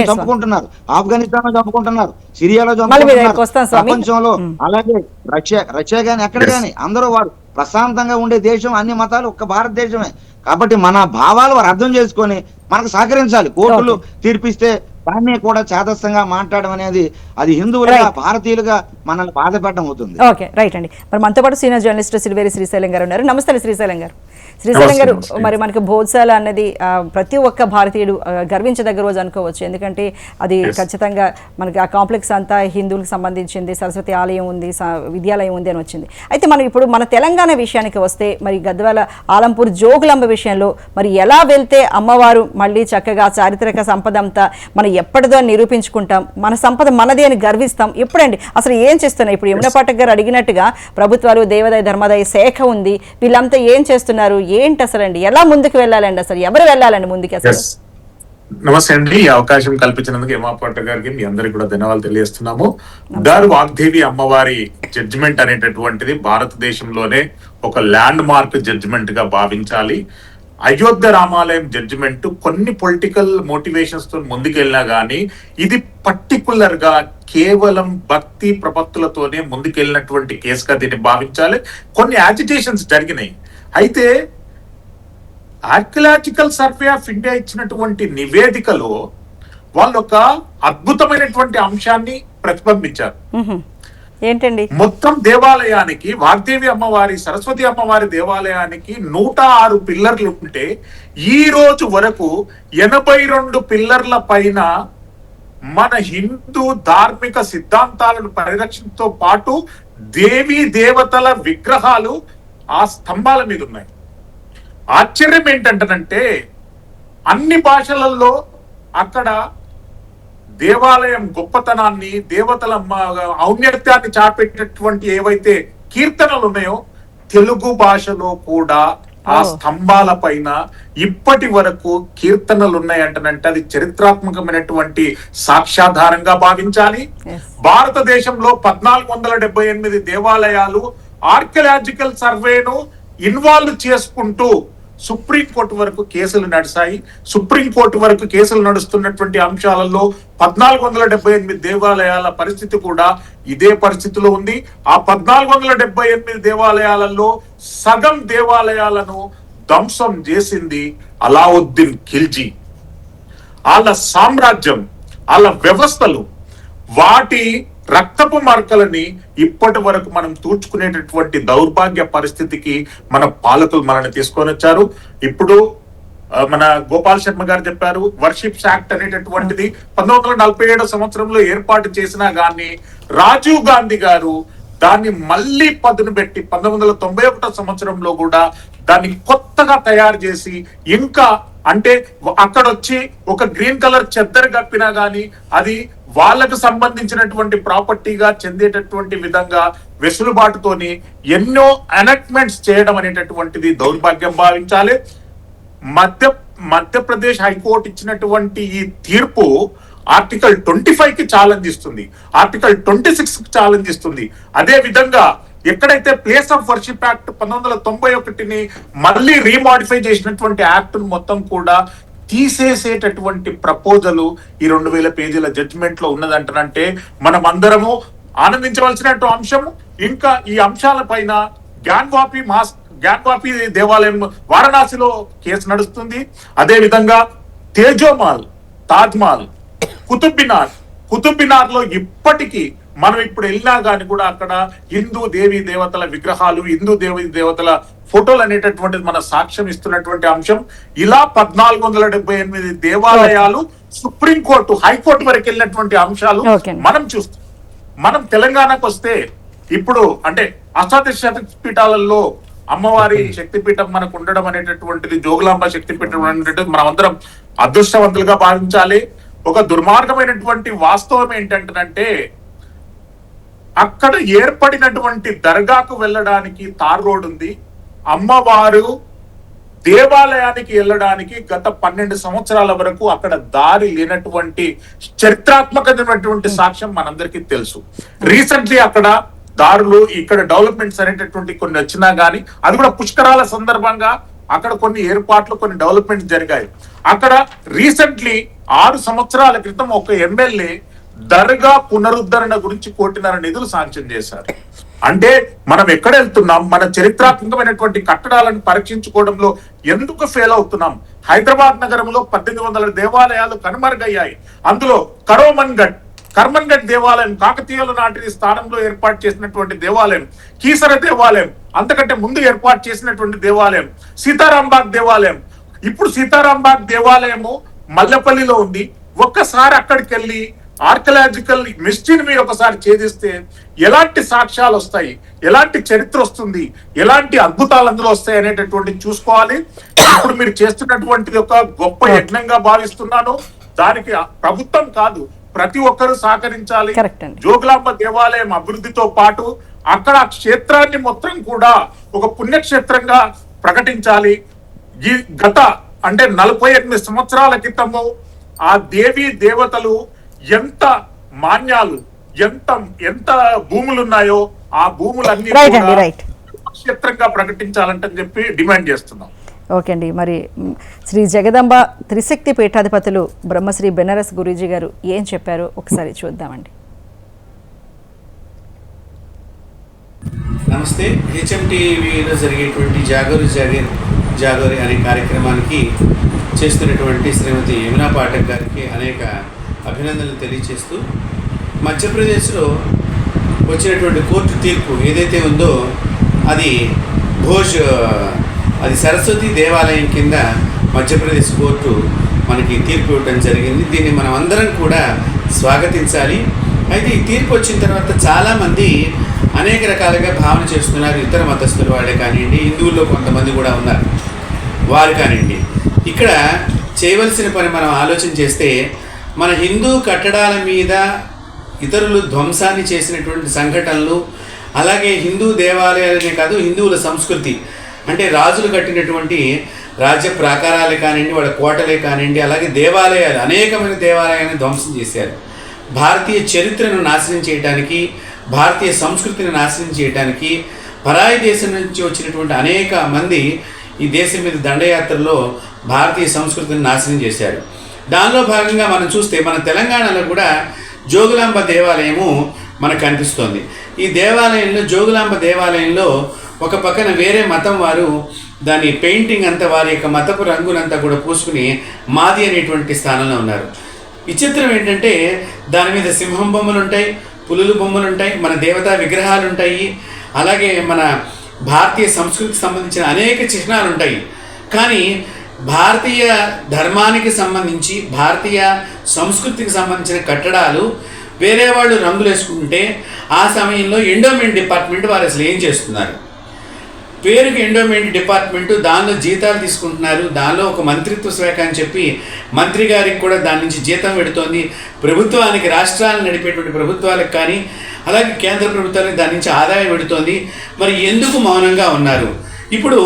చంపుకుంటున్నారు, ఆఫ్ఘనిస్తాన్ లో చంపుకుంటున్నారు, సిరియాలో చంపుకుంటున్నారు, ప్రపంచంలో అలాగే రష్యా గాని ఎక్కడ గాని అందరూ వారు ప్రశాంతంగా ఉండే దేశం అన్ని మతాలు ఒక్క భారతదేశమే. కాబట్టి మన భావాలు వారు అర్థం చేసుకొని మనకు సహకరించాలి. కోర్టులు తీర్పిస్తే దాన్ని కూడా చేతస్థంగా మాట్లాడడం అనేది అది హిందువులుగా భారతీయులుగా మనల్ని బాధపెట్టడం అవుతుంది. ఓకే, రైట్ అండి. మరి మనతో పాటు సీనియర్ జర్నలిస్ట్ సిల్వేరి శ్రీశైలం గారు ఉన్నారు. నమస్తే శ్రీశైలం గారు. శ్రీశైలం గారు, మరి మనకు భోజసాల అన్నది ప్రతి ఒక్క భారతీయుడు గర్వించదగ్గ రోజు అనుకోవచ్చు. ఎందుకంటే అది ఖచ్చితంగా మనకి ఆ కాంప్లెక్స్ అంతా హిందువులకు సంబంధించింది, సరస్వతి ఆలయం ఉంది, విద్యాలయం ఉంది అని వచ్చింది. అయితే మనం ఇప్పుడు మన తెలంగాణ విషయానికి వస్తే, మరి గద్వాల ఆలంపూర్ జోగులాంబ విషయంలో మరి ఎలా వెళ్తే అమ్మవారు మళ్ళీ చక్కగా చారిత్రక సంపద అంతా మనం ఎప్పటిదో నిరూపించుకుంటాం, మన సంపద మనదే అని గర్విస్తాం. ఎప్పుడండి అసలు ఏం చేస్తున్నాయి? ఇప్పుడు యమునా పాఠక్ గారు అడిగినట్టుగా ప్రభుత్వాలు, దేవాదాయ ధర్మాదాయ శాఖ ఉంది, వీళ్ళంతా ఏం చేస్తున్నారు, ఏంటి అసలు అండి, ఎలా ముందుకు వెళ్ళాలండి, అసలు ఎవరు వెళ్ళాలండి ముందుకు అసలు? నమస్తే అండి, ఈ అవకాశం కల్పించినందుకు యమునా పాఠక్ గారికి మీ అందరికి కూడా ధన్యవాదాలు తెలియజేస్తున్నాము. గారు వాగ్దేవి అమ్మవారి జడ్జిమెంట్ అనేటటువంటిది భారతదేశంలోనే ఒక ల్యాండ్ మార్క్ జడ్జిమెంట్ గా భావించాలి. అయోధ్య రామాలయం జడ్జిమెంట్ కొన్ని పొలిటికల్ మోటివేషన్స్ తో ముందుకెళ్ళినా గానీ ఇది పర్టికులర్ గా కేవలం భక్తి ప్రపత్తులతోనే ముందుకెళ్ళినటువంటి కేసుగా దీన్ని భావించాలి. కొన్ని యాజిటేషన్స్ జరిగినాయి. అయితే ఆర్కియలాజికల్ సర్వే ఆఫ్ ఇండియా ఇచ్చినటువంటి నివేదికలో వాళ్ళు ఒక అద్భుతమైనటువంటి అంశాన్ని ప్రతిబింబించారు. ఏంటండి? మొత్తం దేవాలయానికి, వాగ్దేవి అమ్మవారి, సరస్వతి అమ్మవారి దేవాలయానికి 106 పిల్లర్లు ఉంటే ఈ రోజు వరకు 82 పిల్లర్ల పైన మన హిందూ ధార్మిక సిద్ధాంతాలను పరిరక్షణతో పాటు దేవీ దేవతల విగ్రహాలు ఆ స్తంభాల మీద ఉన్నాయి. ఆశ్చర్యం ఏంటంటే అన్ని భాషలలో అక్కడ దేవాలయం గొప్పతనాన్ని, దేవతల ఔన్నత్యాన్ని చాపేటటువంటి ఏవైతే కీర్తనలు ఉన్నాయో తెలుగు భాషలో కూడా ఆ స్తంభాల పైన ఇప్పటి వరకు కీర్తనలు ఉన్నాయంటే అది చరిత్రాత్మకమైనటువంటి సాక్ష్యాధారంగా భావించాలి. భారతదేశంలో 1478 దేవాలయాలు ఆర్కియలాజికల్ సర్వేను ఇన్వాల్వ్ చేసుకుంటూ సుప్రీంకోర్టు వరకు కేసులు నడిచాయి. సుప్రీంకోర్టు వరకు కేసులు నడుస్తున్నటువంటి అంశాలలో 1478 దేవాలయాల పరిస్థితి కూడా ఇదే పరిస్థితిలో ఉంది. ఆ 1478 దేవాలయాలలో సగం దేవాలయాలను ధ్వంసం చేసింది అలావుద్దీన్ ఖిల్జీ. వాళ్ళ సామ్రాజ్యం, వాళ్ళ వ్యవస్థలు, వాటి రక్తపు మార్కలని ఇప్పటి వరకు మనం తూర్చుకునేటటువంటి దౌర్భాగ్య పరిస్థితికి మన పాలకులు మనల్ని తీసుకొని వచ్చారు. ఇప్పుడు మన గోపాల్ శర్మ గారు చెప్పారు, వర్షిప్స్ యాక్ట్ అనేటటువంటిది 1947 సంవత్సరంలో ఏర్పాటు చేసినా గానీ రాజీవ్ గాంధీ గారు దాన్ని మళ్ళీ పదును పెట్టి 1991 సంవత్సరంలో కూడా దాన్ని కొత్తగా తయారు చేసి, ఇంకా అంటే అక్కడ వచ్చి ఒక గ్రీన్ కలర్ చెద్దరు కప్పినా గానీ అది వాళ్ళకు సంబంధించినటువంటి ప్రాపర్టీగా చెందేటటువంటి విధంగా వెసులుబాటుతోని ఎన్నో ఎనక్ట్మెంట్స్ చేయడం అనేటటువంటిది దౌర్భాగ్యం భావించాలి. మధ్యప్రదేశ్ హైకోర్టు ఇచ్చినటువంటి ఈ తీర్పు ఆర్టికల్ 25 కి ఛాలెంజ్ ఇస్తుంది, ఆర్టికల్ 26 కి ఛాలెంజ్ ఇస్తుంది. అదే విధంగా ఎక్కడైతే ప్లేస్ ఆఫ్ వర్షిప్ యాక్ట్ 1991ని మళ్ళీ రీమాడిఫై చేసినటువంటి యాక్ట్ మొత్తం కూడా తీసేసేటటువంటి ప్రపోజల్ ఈ 2000 పేజీల జడ్జిమెంట్ లో ఉన్నదంటే మనం అందరము ఆనందించవలసిన అంశం. ఇంకా ఈ అంశాల పైన జ్ఞాన్వాపి దేవాలయం వారణాసిలో కేసు నడుస్తుంది. అదే విధంగా తేజోమాల్, తాజ్మహల్, కుతుబ్ లో ఇప్పటికీ మనం ఇప్పుడు వెళ్ళినా గాని కూడా అక్కడ హిందూ దేవీ దేవతల విగ్రహాలు, హిందూ దేవీ దేవతల ఫోటోలు అనేటటువంటిది మన సాక్ష్యం ఇస్తున్నటువంటి అంశం. ఇలా 1478 దేవాలయాలు సుప్రీంకోర్టు, హైకోర్టు వరకు వెళ్ళినటువంటి అంశాలు మనం చూస్తాం. మనం తెలంగాణకు వస్తే ఇప్పుడు అంటే అష్టాదశ శక్తిపీఠాలలో అమ్మవారి శక్తిపీఠం మనకు ఉండడం అనేటటువంటిది, జోగులాంబ శక్తిపీఠం అనేటటువంటిది మనం అందరం అదృష్టవంతులుగా భావించాలి. ఒక దుర్మార్గమైనటువంటి వాస్తవం ఏంటంటే అక్కడ ఏర్పడినటువంటి దర్గాకు వెళ్ళడానికి తార్ రోడ్ ఉంది. అమ్మవారు దేవాలయానికి వెళ్ళడానికి గత 12 సంవత్సరాల వరకు అక్కడ దారి లేనటువంటి చరిత్రాత్మకమైనటువంటి సాక్ష్యం మనందరికీ తెలుసు. రీసెంట్లీ అక్కడ దారులు, ఇక్కడ డెవలప్మెంట్స్ అనేటటువంటి కొన్ని వచ్చినా గానీ అది కూడా పుష్కరాల సందర్భంగా అక్కడ కొన్ని ఏర్పాట్లు, కొన్ని డెవలప్మెంట్స్ జరిగాయి. అక్కడ రీసెంట్లీ 6 సంవత్సరాల క్రితం ఒక ఎమ్మెల్యే దర్గా పునరుద్ధరణ గురించి 1.5 కోటి నిధులు శాంక్షన్ చేశారు. అంటే మనం ఎక్కడ వెళ్తున్నాం? మన చరిత్రాత్మకమైనటువంటి కట్టడాలను పరీక్షించుకోవడంలో ఎందుకు ఫెయిల్ అవుతున్నాం? హైదరాబాద్ నగరంలో 1800 దేవాలయాలు కనుమరుగయ్యాయి. అందులో కర్మన్గఢ్ దేవాలయం కాకతీయుల నాటి స్థానంలో ఏర్పాటు చేసినటువంటి దేవాలయం, కీసర దేవాలయం అంతకంటే ముందు ఏర్పాటు చేసినటువంటి దేవాలయం, సీతారాంబాగ్ దేవాలయం. ఇప్పుడు సీతారాంబాగ్ దేవాలయము మల్లెపల్లిలో ఉంది. ఒక్కసారి అక్కడికి వెళ్ళి ఆర్కియలాజికల్ మిస్టరీని మీరు ఒకసారి ఛేదిస్తే ఎలాంటి సాక్ష్యాలు వస్తాయి, ఎలాంటి చరిత్ర వస్తుంది, ఎలాంటి అద్భుతాలు అందులో వస్తాయి అనేటటువంటి చూసుకోవాలి. ఇప్పుడు మీరు చేస్తున్నటువంటిది ఒక గొప్ప యజ్ఞంగా భావిస్తున్నాను. దానికి ప్రభుత్వం కాదు, ప్రతి ఒక్కరూ సహకరించాలి. జోగులాంబ దేవాలయం అభివృద్ధితో పాటు అక్కడ క్షేత్రాన్ని మొత్తం కూడా ఒక పుణ్యక్షేత్రంగా ప్రకటించాలి. ఈ గత అంటే 48 సంవత్సరాల క్రితము ఆ దేవీ దేవతలు ఎంత మాన్యాలు, ఎంత భూములు ఉన్నాయో ఆ భూములన్నీ క్షేత్రంగా ప్రకటించాలంటని చెప్పి డిమాండ్ చేస్తున్నాం. ఓకే అండి, మరి శ్రీ జగదంబ త్రిశక్తి పీఠాధిపతులు బ్రహ్మశ్రీ బెనారస్ గురూజీ గారు ఏం చెప్పారో ఒకసారి చూద్దామండి. నమస్తే. హెచ్ఎంటీవీలో జరిగేటువంటి జాగోరి అనే కార్యక్రమానికి చేస్తున్నటువంటి శ్రీమతి యమునా పాఠక్ గారికి అనేక అభినందనలు తెలియజేస్తూ, మధ్యప్రదేశ్లో వచ్చినటువంటి కోర్టు తీర్పు ఏదైతే ఉందో అది అది సరస్వతి దేవాలయం కింద మధ్యప్రదేశ్ కోర్టు మనకి తీర్పు ఇవ్వడం జరిగింది. దీన్ని మనం అందరం కూడా స్వాగతించాలి. అయితే ఈ తీర్పు వచ్చిన తర్వాత చాలామంది అనేక రకాలుగా భావన చేస్తున్నారు. ఇతర మతస్థుల వాళ్ళే కానివ్వండి, హిందువుల్లో కొంతమంది కూడా ఉన్నారు, వారు కానివ్వండి. ఇక్కడ చేయవలసిన పని మనం ఆలోచన చేస్తే, మన హిందూ కట్టడాల మీద ఇతరులు ధ్వంసాన్ని చేసినటువంటి సంఘటనలు, అలాగే హిందూ దేవాలయాలనే కాదు, హిందువుల సంస్కృతి అంటే రాజులు కట్టినటువంటి రాజ్య ప్రాకారాలే కానివ్వండి, వాళ్ళ కోటలే కానివ్వండి, అలాగే దేవాలయాలు, అనేకమైన దేవాలయాలను ధ్వంసం చేశారు. భారతీయ చరిత్రను నాశనం చేయడానికి, భారతీయ సంస్కృతిని నాశనం చేయడానికి పరాయి దేశం నుంచి వచ్చినటువంటి అనేక మంది ఈ దేశం మీద దండయాత్రలో భారతీయ సంస్కృతిని నాశనం చేశారు. దానిలో భాగంగా మనం చూస్తే మన తెలంగాణలో కూడా జోగులాంబ దేవాలయము మనకు కనిపిస్తోంది. ఈ దేవాలయంలో, జోగులాంబ దేవాలయంలో ఒక పక్కన వేరే మతం వారు దాని పెయింటింగ్ అంతా వారి యొక్క మతపు రంగునంతా కూడా పూసుకుని మాది అనేటువంటి స్థానంలో ఉన్నారు. విచిత్రం ఏంటంటే దాని మీద సింహం బొమ్మలు ఉంటాయి, పులులు బొమ్మలు ఉంటాయి, మన దేవతా విగ్రహాలు ఉంటాయి, అలాగే మన భారతీయ సంస్కృతికి సంబంధించిన అనేక చిహ్నాలు ఉంటాయి. కానీ భారతీయ ధర్మానికి సంబంధించి, భారతీయ సంస్కృతికి సంబంధించిన కట్టడాలు వేరే వాళ్ళు రంగులు వేసుకుంటే ఆ సమయంలో ఎండోమెంట్ డిపార్ట్మెంట్ వారు అసలు ఏం చేస్తున్నారు? పేరుకి ఎండోమెంట్ డిపార్ట్మెంటు, దానిలో జీతాలు తీసుకుంటున్నారు. దానిలో ఒక మంత్రిత్వ శాఖ అని చెప్పి మంత్రి గారికి కూడా దాని నుంచి జీతం పెడుతోంది. ప్రభుత్వానికి, రాష్ట్రాలను నడిపేటువంటి ప్రభుత్వాలకు కానీ, అలాగే కేంద్ర ప్రభుత్వానికి దాని నుంచి ఆదాయం పెడుతోంది. మరి ఎందుకు మౌనంగా ఉన్నారు? ఇప్పుడు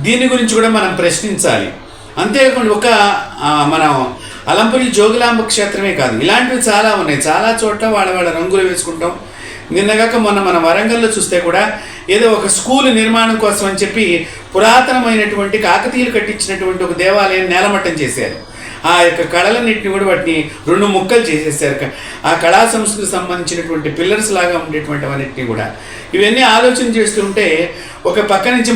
దీని గురించి కూడా మనం ప్రశ్నించాలి. అంతేకాకుండా మనం అలంపురి జోగులాంబ క్షేత్రమే కాదు, ఇలాంటివి చాలా ఉన్నాయి. చాలా చోట్ల వాళ్ళ రంగులు వేసుకుంటాం. నిన్నగాక మొన్న మన వరంగల్లో చూస్తే కూడా ఏదో ఒక స్కూల్ నిర్మాణం కోసం అని చెప్పి పురాతనమైనటువంటి కాకతీయులు కట్టించినటువంటి ఒక దేవాలయం నేలమట్టం చేశారు. ఆ యొక్క కళలన్నింటినీ కూడా వాటిని 2 ముక్కలు చేసేసారు. ఆ కళా సంస్కృతికి సంబంధించినటువంటి పిల్లర్స్ లాగా ఉండేటువంటి అన్నింటినీ కూడా. ఇవన్నీ ఆలోచన చేస్తుంటే ఒక పక్క నుంచి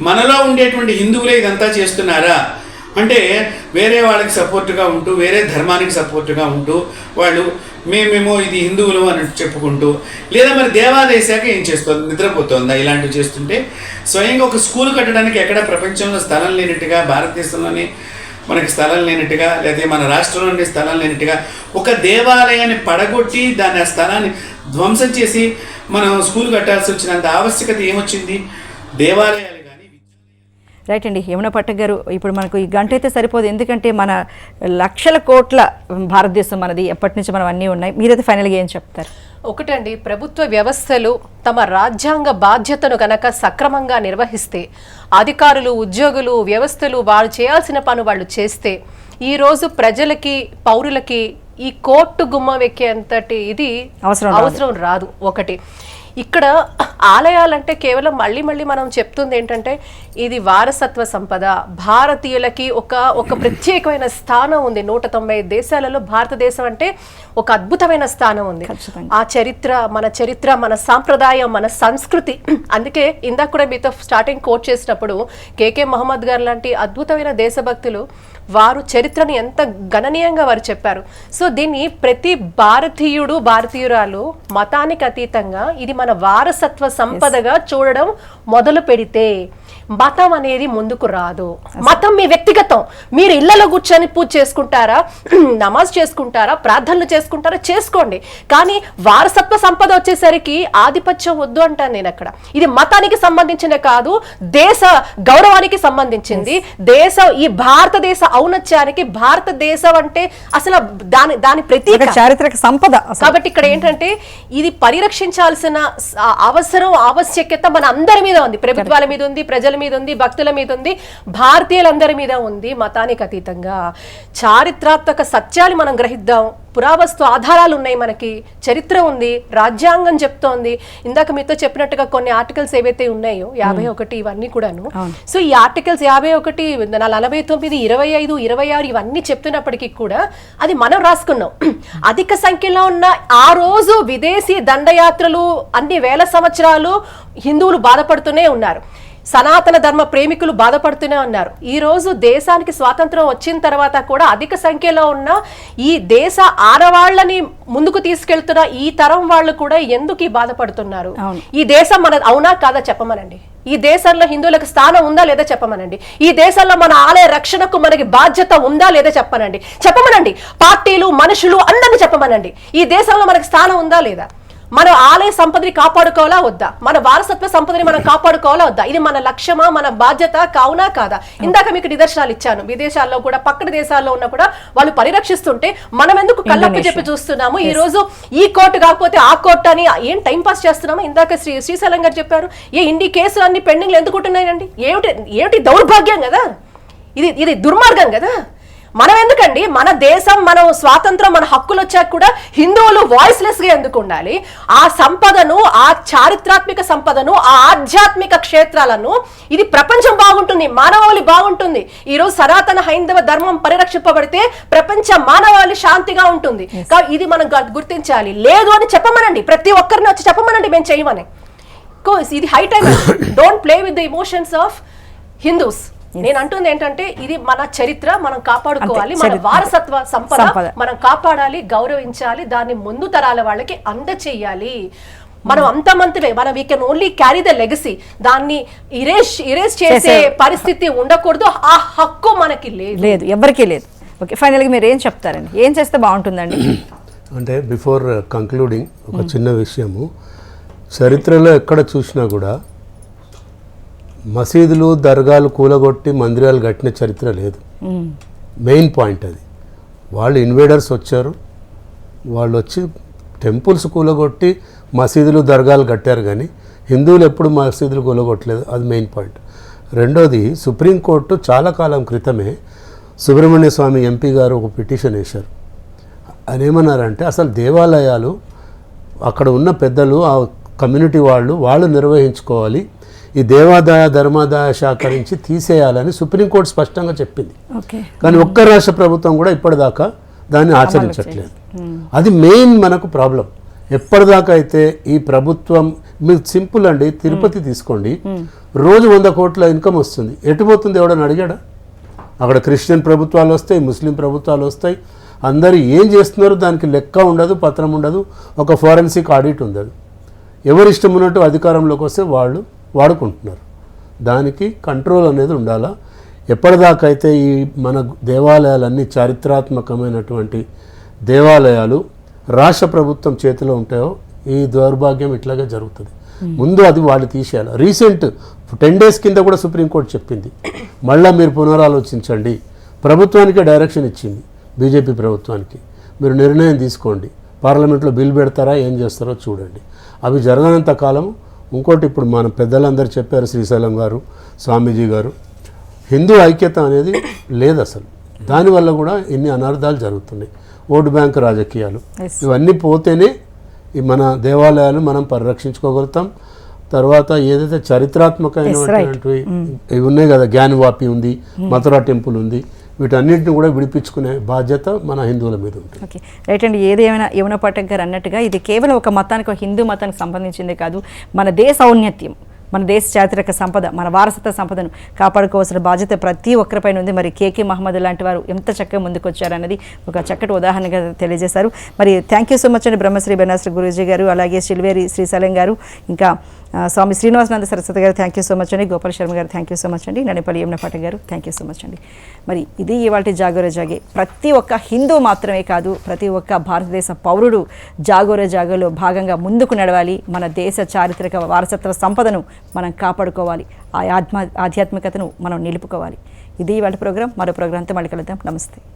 మనలో ఉండేటువంటి హిందువులే ఇదంతా చేస్తున్నారా అంటే, వేరే వాళ్ళకి సపోర్టుగా ఉంటూ, వేరే ధర్మానికి సపోర్టుగా ఉంటూ వాళ్ళు మేమేమో ఇది హిందువులు అని చెప్పుకుంటూ, లేదా మరి దేవాలయ శాఖ ఏం చేస్తుంది? నిద్రపోతుందా ఇలాంటివి చేస్తుంటే? స్వయంగా ఒక స్కూల్ కట్టడానికి ఎక్కడ ప్రపంచంలో స్థలం లేనట్టుగా, భారతదేశంలోనే మనకి స్థలం లేనట్టుగా, లేదా మన రాష్ట్రంలోనే స్థలం లేనట్టుగా ఒక దేవాలయాన్ని పడగొట్టి దాన్ని, ఆ స్థలాన్ని ధ్వంసం చేసి మనం స్కూల్ కట్టాల్సి వచ్చినంత ఆవశ్యకత ఏమొచ్చింది? దేవాలయాలు రైట్ అండి. యమునా పాఠక్ గారు, ఇప్పుడు మనకు ఈ గంట అయితే సరిపోదు, ఎందుకంటే మన లక్షల కోట్ల భారతదేశం మనది, ఎప్పటి నుంచి మనం అన్నీ ఉన్నాయి. మీరైతే ఫైనల్గా ఏం చెప్తారు? ఒకటండి, ప్రభుత్వ వ్యవస్థలు తమ రాజ్యాంగ బాధ్యతను కనుక సక్రమంగా నిర్వహిస్తే, అధికారులు, ఉద్యోగులు, వ్యవస్థలు వారు చేయాల్సిన పని వాళ్ళు చేస్తే, ఈరోజు ప్రజలకి, పౌరులకి ఈ కోర్టు గుమ్మం ఎక్కేంతటి ఇది అవసరం రాదు. ఒకటి, ఇక్కడ ఆలయాలంటే కేవలం మళ్ళీ మనం చెప్తుంది ఏంటంటే, ఇది వారసత్వ సంపద. భారతీయులకి ఒక ప్రత్యేకమైన స్థానం ఉంది. 190 దేశాలలో భారతదేశం అంటే ఒక అద్భుతమైన స్థానం ఉంది. ఆ మన చరిత్ర, మన సాంప్రదాయం, మన సంస్కృతి. అందుకే ఇందాక కూడా మీతో స్టార్టింగ్ కోట్ చేసినప్పుడు కేకే మహమ్మద్ గారు లాంటి అద్భుతమైన దేశభక్తులు వారు చరిత్రని ఎంత గణనీయంగా వారు చెప్పారు. సో దీన్ని ప్రతి భారతీయురాలు మతానికి అతీతంగా ఇది మన వారసత్వ సంపదగా చూడడం మొదలు పెడితే మతం అనేది ముందుకు రాదు. మతం మీ వ్యక్తిగతం. మీరు ఇళ్లలో కూర్చొని పూజ చేసుకుంటారా, నమాజ్ చేసుకుంటారా, ప్రార్థనలు చేసుకుంటారా, చేసుకోండి. కానీ వారసత్వ సంపద వచ్చేసరికి ఆధిపత్యం వద్దు అంటాను నేను. అక్కడ ఇది మతానికి సంబంధించిన కాదు, దేశ గౌరవానికి సంబంధించింది. ఈ భారతదేశ ఔన్నత్యానికి, భారతదేశం అంటే అసలు దాని ప్రతీక చారిత్రక సంపద. కాబట్టి ఇక్కడ ఏంటంటే ఇది పరిరక్షించాల్సిన అవసరం, ఆవశ్యకత మన అందరి మీద ఉంది, ప్రభుత్వాల మీద ఉంది, ప్రజల ప్రజల మీద ఉంది, భక్తుల మీద ఉంది, భారతీయులందరి మీద ఉంది. మతానికి అతీతంగా చారిత్రాత్మక సత్యాలు మనం గ్రహిద్దాం. పురావస్తు ఆధారాలు ఉన్నాయి, మనకి చరిత్ర ఉంది, రాజ్యాంగం చెప్తోంది. ఇందాక మీతో చెప్పినట్టుగా కొన్ని ఆర్టికల్స్ ఏవైతే ఉన్నాయో 51 ఇవన్నీ కూడాను. సో ఈ ఆర్టికల్స్ 51, 49, 25, 26 ఇవన్నీ చెప్తున్నప్పటికీ కూడా అది మనం రాసుకున్నాం. అధిక సంఖ్యలో ఉన్న ఆ రోజు విదేశీ దండయాత్రలు అన్ని వేల సంవత్సరాలు హిందువులు బాధపడుతూనే ఉన్నారు. సనాతన ధర్మ ప్రేమికులు బాధపడుతూనే ఉన్నారు. ఈ రోజు దేశానికి స్వాతంత్రం వచ్చిన తర్వాత కూడా అధిక సంఖ్యలో ఉన్న ఈ దేశ ఆడవాళ్ళని ముందుకు తీసుకెళ్తున్న ఈ తరం వాళ్ళు కూడా ఎందుకు బాధపడుతున్నారు? ఈ దేశం మన అవునా కాదా చెప్పమనండి. ఈ దేశంలో హిందువులకు స్థానం ఉందా లేదా చెప్పమనండి. ఈ దేశంలో మన ఆలయ రక్షణకు మనకి బాధ్యత ఉందా లేదా చెప్పమనండి. పార్టీలు, మనుషులు అందరినీ చెప్పమనండి. ఈ దేశంలో మనకి స్థానం ఉందా లేదా? మన ఆలయ సంపదని కాపాడుకోవాలా వద్దా? మన వారసత్వ సంపదని మనం కాపాడుకోవాలా వద్దా? ఇది మన లక్ష్యమా, మన బాధ్యత కావునా కాదా? ఇందాక మీకు నిదర్శనాలు ఇచ్చాను. విదేశాల్లో కూడా, పక్కన దేశాల్లో ఉన్నా కూడా వాళ్ళు పరిరక్షిస్తుంటే మనం ఎందుకు కళ్ళప్పి చెప్పి చూస్తున్నాము? ఈ రోజు ఈ కోర్టు కాకపోతే ఆ కోర్టు అని ఏం టైం పాస్ చేస్తున్నాము? ఇందాక శ్రీశైలం గారు చెప్పారు, ఇన్ని కేసులు అన్ని పెండింగ్లు ఎందుకు ఉంటున్నాయండి? ఏమిటి దౌర్భాగ్యం కదా ఇది దుర్మార్గం కదా. మనం ఎందుకండి మన దేశం, మనం స్వాతంత్రం, మన హక్కులు వచ్చాక కూడా హిందువులు వాయిస్లెస్ గా ఎందుకు ఉండాలి? ఆ సంపదను, ఆ చారిత్రాత్మక సంపదను, ఆ ఆధ్యాత్మిక క్షేత్రాలను, ఇది ప్రపంచం బాగుంటుంది, మానవాళి బాగుంటుంది. ఈ రోజు సనాతన హైందవ ధర్మం పరిరక్షింపబడితే ప్రపంచ మానవాళి శాంతిగా ఉంటుంది. ఇది మనం గుర్తించాలి. లేదు అని చెప్పమనండి, ప్రతి ఒక్కరిని వచ్చి చెప్పమనండి, మేము చేయమని. ఇది high time. Don't play with the emotions of Hindus. నేను అంటుంది ఏంటంటే ఇది మన చరిత్ర, మనం కాపాడుకోవాలి. మన వారసత్వ సంపద మనం కాపాడాలి, గౌరవించాలి, దాన్ని ముందు తరాల వాళ్ళకి అందచేయాలి. మనం అంతమంతమే, మనం we can only carry the legacy. దాన్ని ఇరేజ్ చేసే పరిస్థితి ఉండకూడదు. ఆ హక్కు మనకి లేదు, ఎవరికీ లేదు. ఓకే, ఫైనల్గా మీరు ఏం చెప్తారండి? ఏం చేస్తే బాగుంటుందండి? అంటే బిఫోర్ కంక్లూడింగ్ ఒక చిన్న విషయము, చరిత్రలో ఎక్కడ చూసినా కూడా మసీదులు, దర్గాలు కూలగొట్టి మందిరాలు కట్టిన చరిత్ర లేదు. మెయిన్ పాయింట్ అది. వాళ్ళు ఇన్వేడర్స్ వచ్చారు, వాళ్ళు వచ్చి టెంపుల్స్ కూలగొట్టి మసీదులు, దర్గాలు కట్టారు, కానీ హిందువులు ఎప్పుడు మసీదులు కూలగొట్టలేదు. అది మెయిన్ పాయింట్. రెండోది, సుప్రీంకోర్టు చాలా కాలం క్రితమే సుబ్రహ్మణ్య స్వామి ఎంపీ గారు ఒక పిటిషన్ వేశారు. అని ఏమన్నారంటే, అసలు దేవాలయాలు అక్కడ ఉన్న పెద్దలు, ఆ కమ్యూనిటీ వాళ్ళు నిర్వహించుకోవాలి, ఈ దేవాదాయ ధర్మాదాయ శాఖ నుంచి తీసేయాలని సుప్రీంకోర్టు స్పష్టంగా చెప్పింది. కానీ ఒక్క రాష్ట్ర ప్రభుత్వం కూడా ఇప్పటిదాకా దాన్ని ఆచరించట్లేదు. అది మెయిన్ మనకు ప్రాబ్లం. ఎప్పటిదాకా అయితే ఈ ప్రభుత్వం, మీరు సింపుల్ అండి, తిరుపతి తీసుకోండి, రోజు 100 కోట్ల ఇన్కమ్ వస్తుంది, ఎటుపోతుంది ఎవడని అడిగాడా? అక్కడ క్రిస్టియన్ ప్రభుత్వాలు వస్తాయి, ముస్లిం ప్రభుత్వాలు వస్తాయి, అందరూ ఏం చేస్తున్నారు దానికి లెక్క ఉండదు, పత్రం ఉండదు, ఒక ఫోరెన్సిక్ ఆడిట్ ఉండదు. ఎవరు ఇష్టం ఉన్నట్టు అధికారంలోకి వస్తే వాళ్ళు వాడుకుంటున్నారు. దానికి కంట్రోల్ అనేది ఉండాలా. ఎప్పటిదాకా అయితే ఈ మన దేవాలయాలన్నీ చారిత్రాత్మకమైనటువంటి దేవాలయాలు రాష్ట్ర ప్రభుత్వం చేతిలో ఉంటాయో ఈ దౌర్భాగ్యం ఇట్లాగే జరుగుతుంది. ముందు అది వాళ్ళు తీసేయాలి. రీసెంట్ 10 days కింద కూడా సుప్రీంకోర్టు చెప్పింది, మళ్ళీ మీరు పునరాలోచించండి. ప్రభుత్వానికే డైరెక్షన్ ఇచ్చింది, బీజేపీ ప్రభుత్వానికి, మీరు నిర్ణయం తీసుకోండి, పార్లమెంట్లో బిల్ పెడతారా, ఏం చేస్తారో చూడండి. అవి జరగనంత కాలం. ఇంకోటి, ఇప్పుడు మన పెద్దలందరూ చెప్పారు, శ్రీశైలం గారు, స్వామీజీ గారు, హిందూ ఐక్యత అనేది లేదు అసలు. దానివల్ల కూడా ఇన్ని అనర్థాలు జరుగుతున్నాయి. ఓటు బ్యాంక్ రాజకీయాలు ఇవన్నీ పోతేనే ఈ మన దేవాలయాలు మనం పరిరక్షించుకోగలుగుతాం. తర్వాత ఏదైతే చరిత్రాత్మకమైనటువంటివి ఇవి ఉన్నాయి కదా, జ్ఞానవాపి ఉంది, మథురా టెంపుల్ ఉంది, వీటన్నిటిని కూడా విడిపించుకునే బాధ్యత మన హిందువుల మీద ఉంటుంది. ఓకే, రైట్ అండి. ఏదేమైనా యమున పాఠక్ గారు అన్నట్టుగా ఇది కేవలం ఒక మతానికి, ఒక హిందూ మతానికి సంబంధించిందే కాదు, మన దేశ ఔన్నత్యం, మన దేశ చారిత్రక సంపద, మన వారసత్వ సంపదను కాపాడుకోవాల్సిన బాధ్యత ప్రతి ఒక్కరిపైన ఉంది. మరి కేకే మహమ్మద్ లాంటి వారు ఎంత చక్కగా ముందుకు వచ్చారన్నది ఒక చక్కటి ఉదాహరణగా తెలియజేశారు. మరి థ్యాంక్ యూ సో మచ్ అండి బ్రహ్మశ్రీ బెనాశ్రీ గురూజీ గారు, అలాగే శిల్వేరి శ్రీశైలం గారు, ఇంకా స్వామి శ్రీనివాసనంద సరస్వతి గారు థ్యాంక్ యూ సో మచ్ అండి, గోపాల్ శర్మ గారు థ్యాంక్ యూ సో మచ్ అండి, నడిపల్లి యమున పాఠక్ గారు థ్యాంక్ యూ సో మచ్ అండి. మరి ఇది ఇవాళ జాగోరే జాగే. ప్రతి ఒక్క హిందూ మాత్రమే కాదు, ప్రతి ఒక్క భారతదేశ పౌరుడు జాగోరే జాగోలో భాగంగా ముందుకు నడవాలి. మన దేశ చారిత్రక వారసత్వ సంపదను మనం కాపాడుకోవాలి, ఆ ఆధ్యాత్మికతను మనం నిలుపుకోవాలి. ఇది ఇవాళ ప్రోగ్రాం. మరో ప్రోగ్రాంతో మళ్ళీ కలుద్దాం. నమస్తే.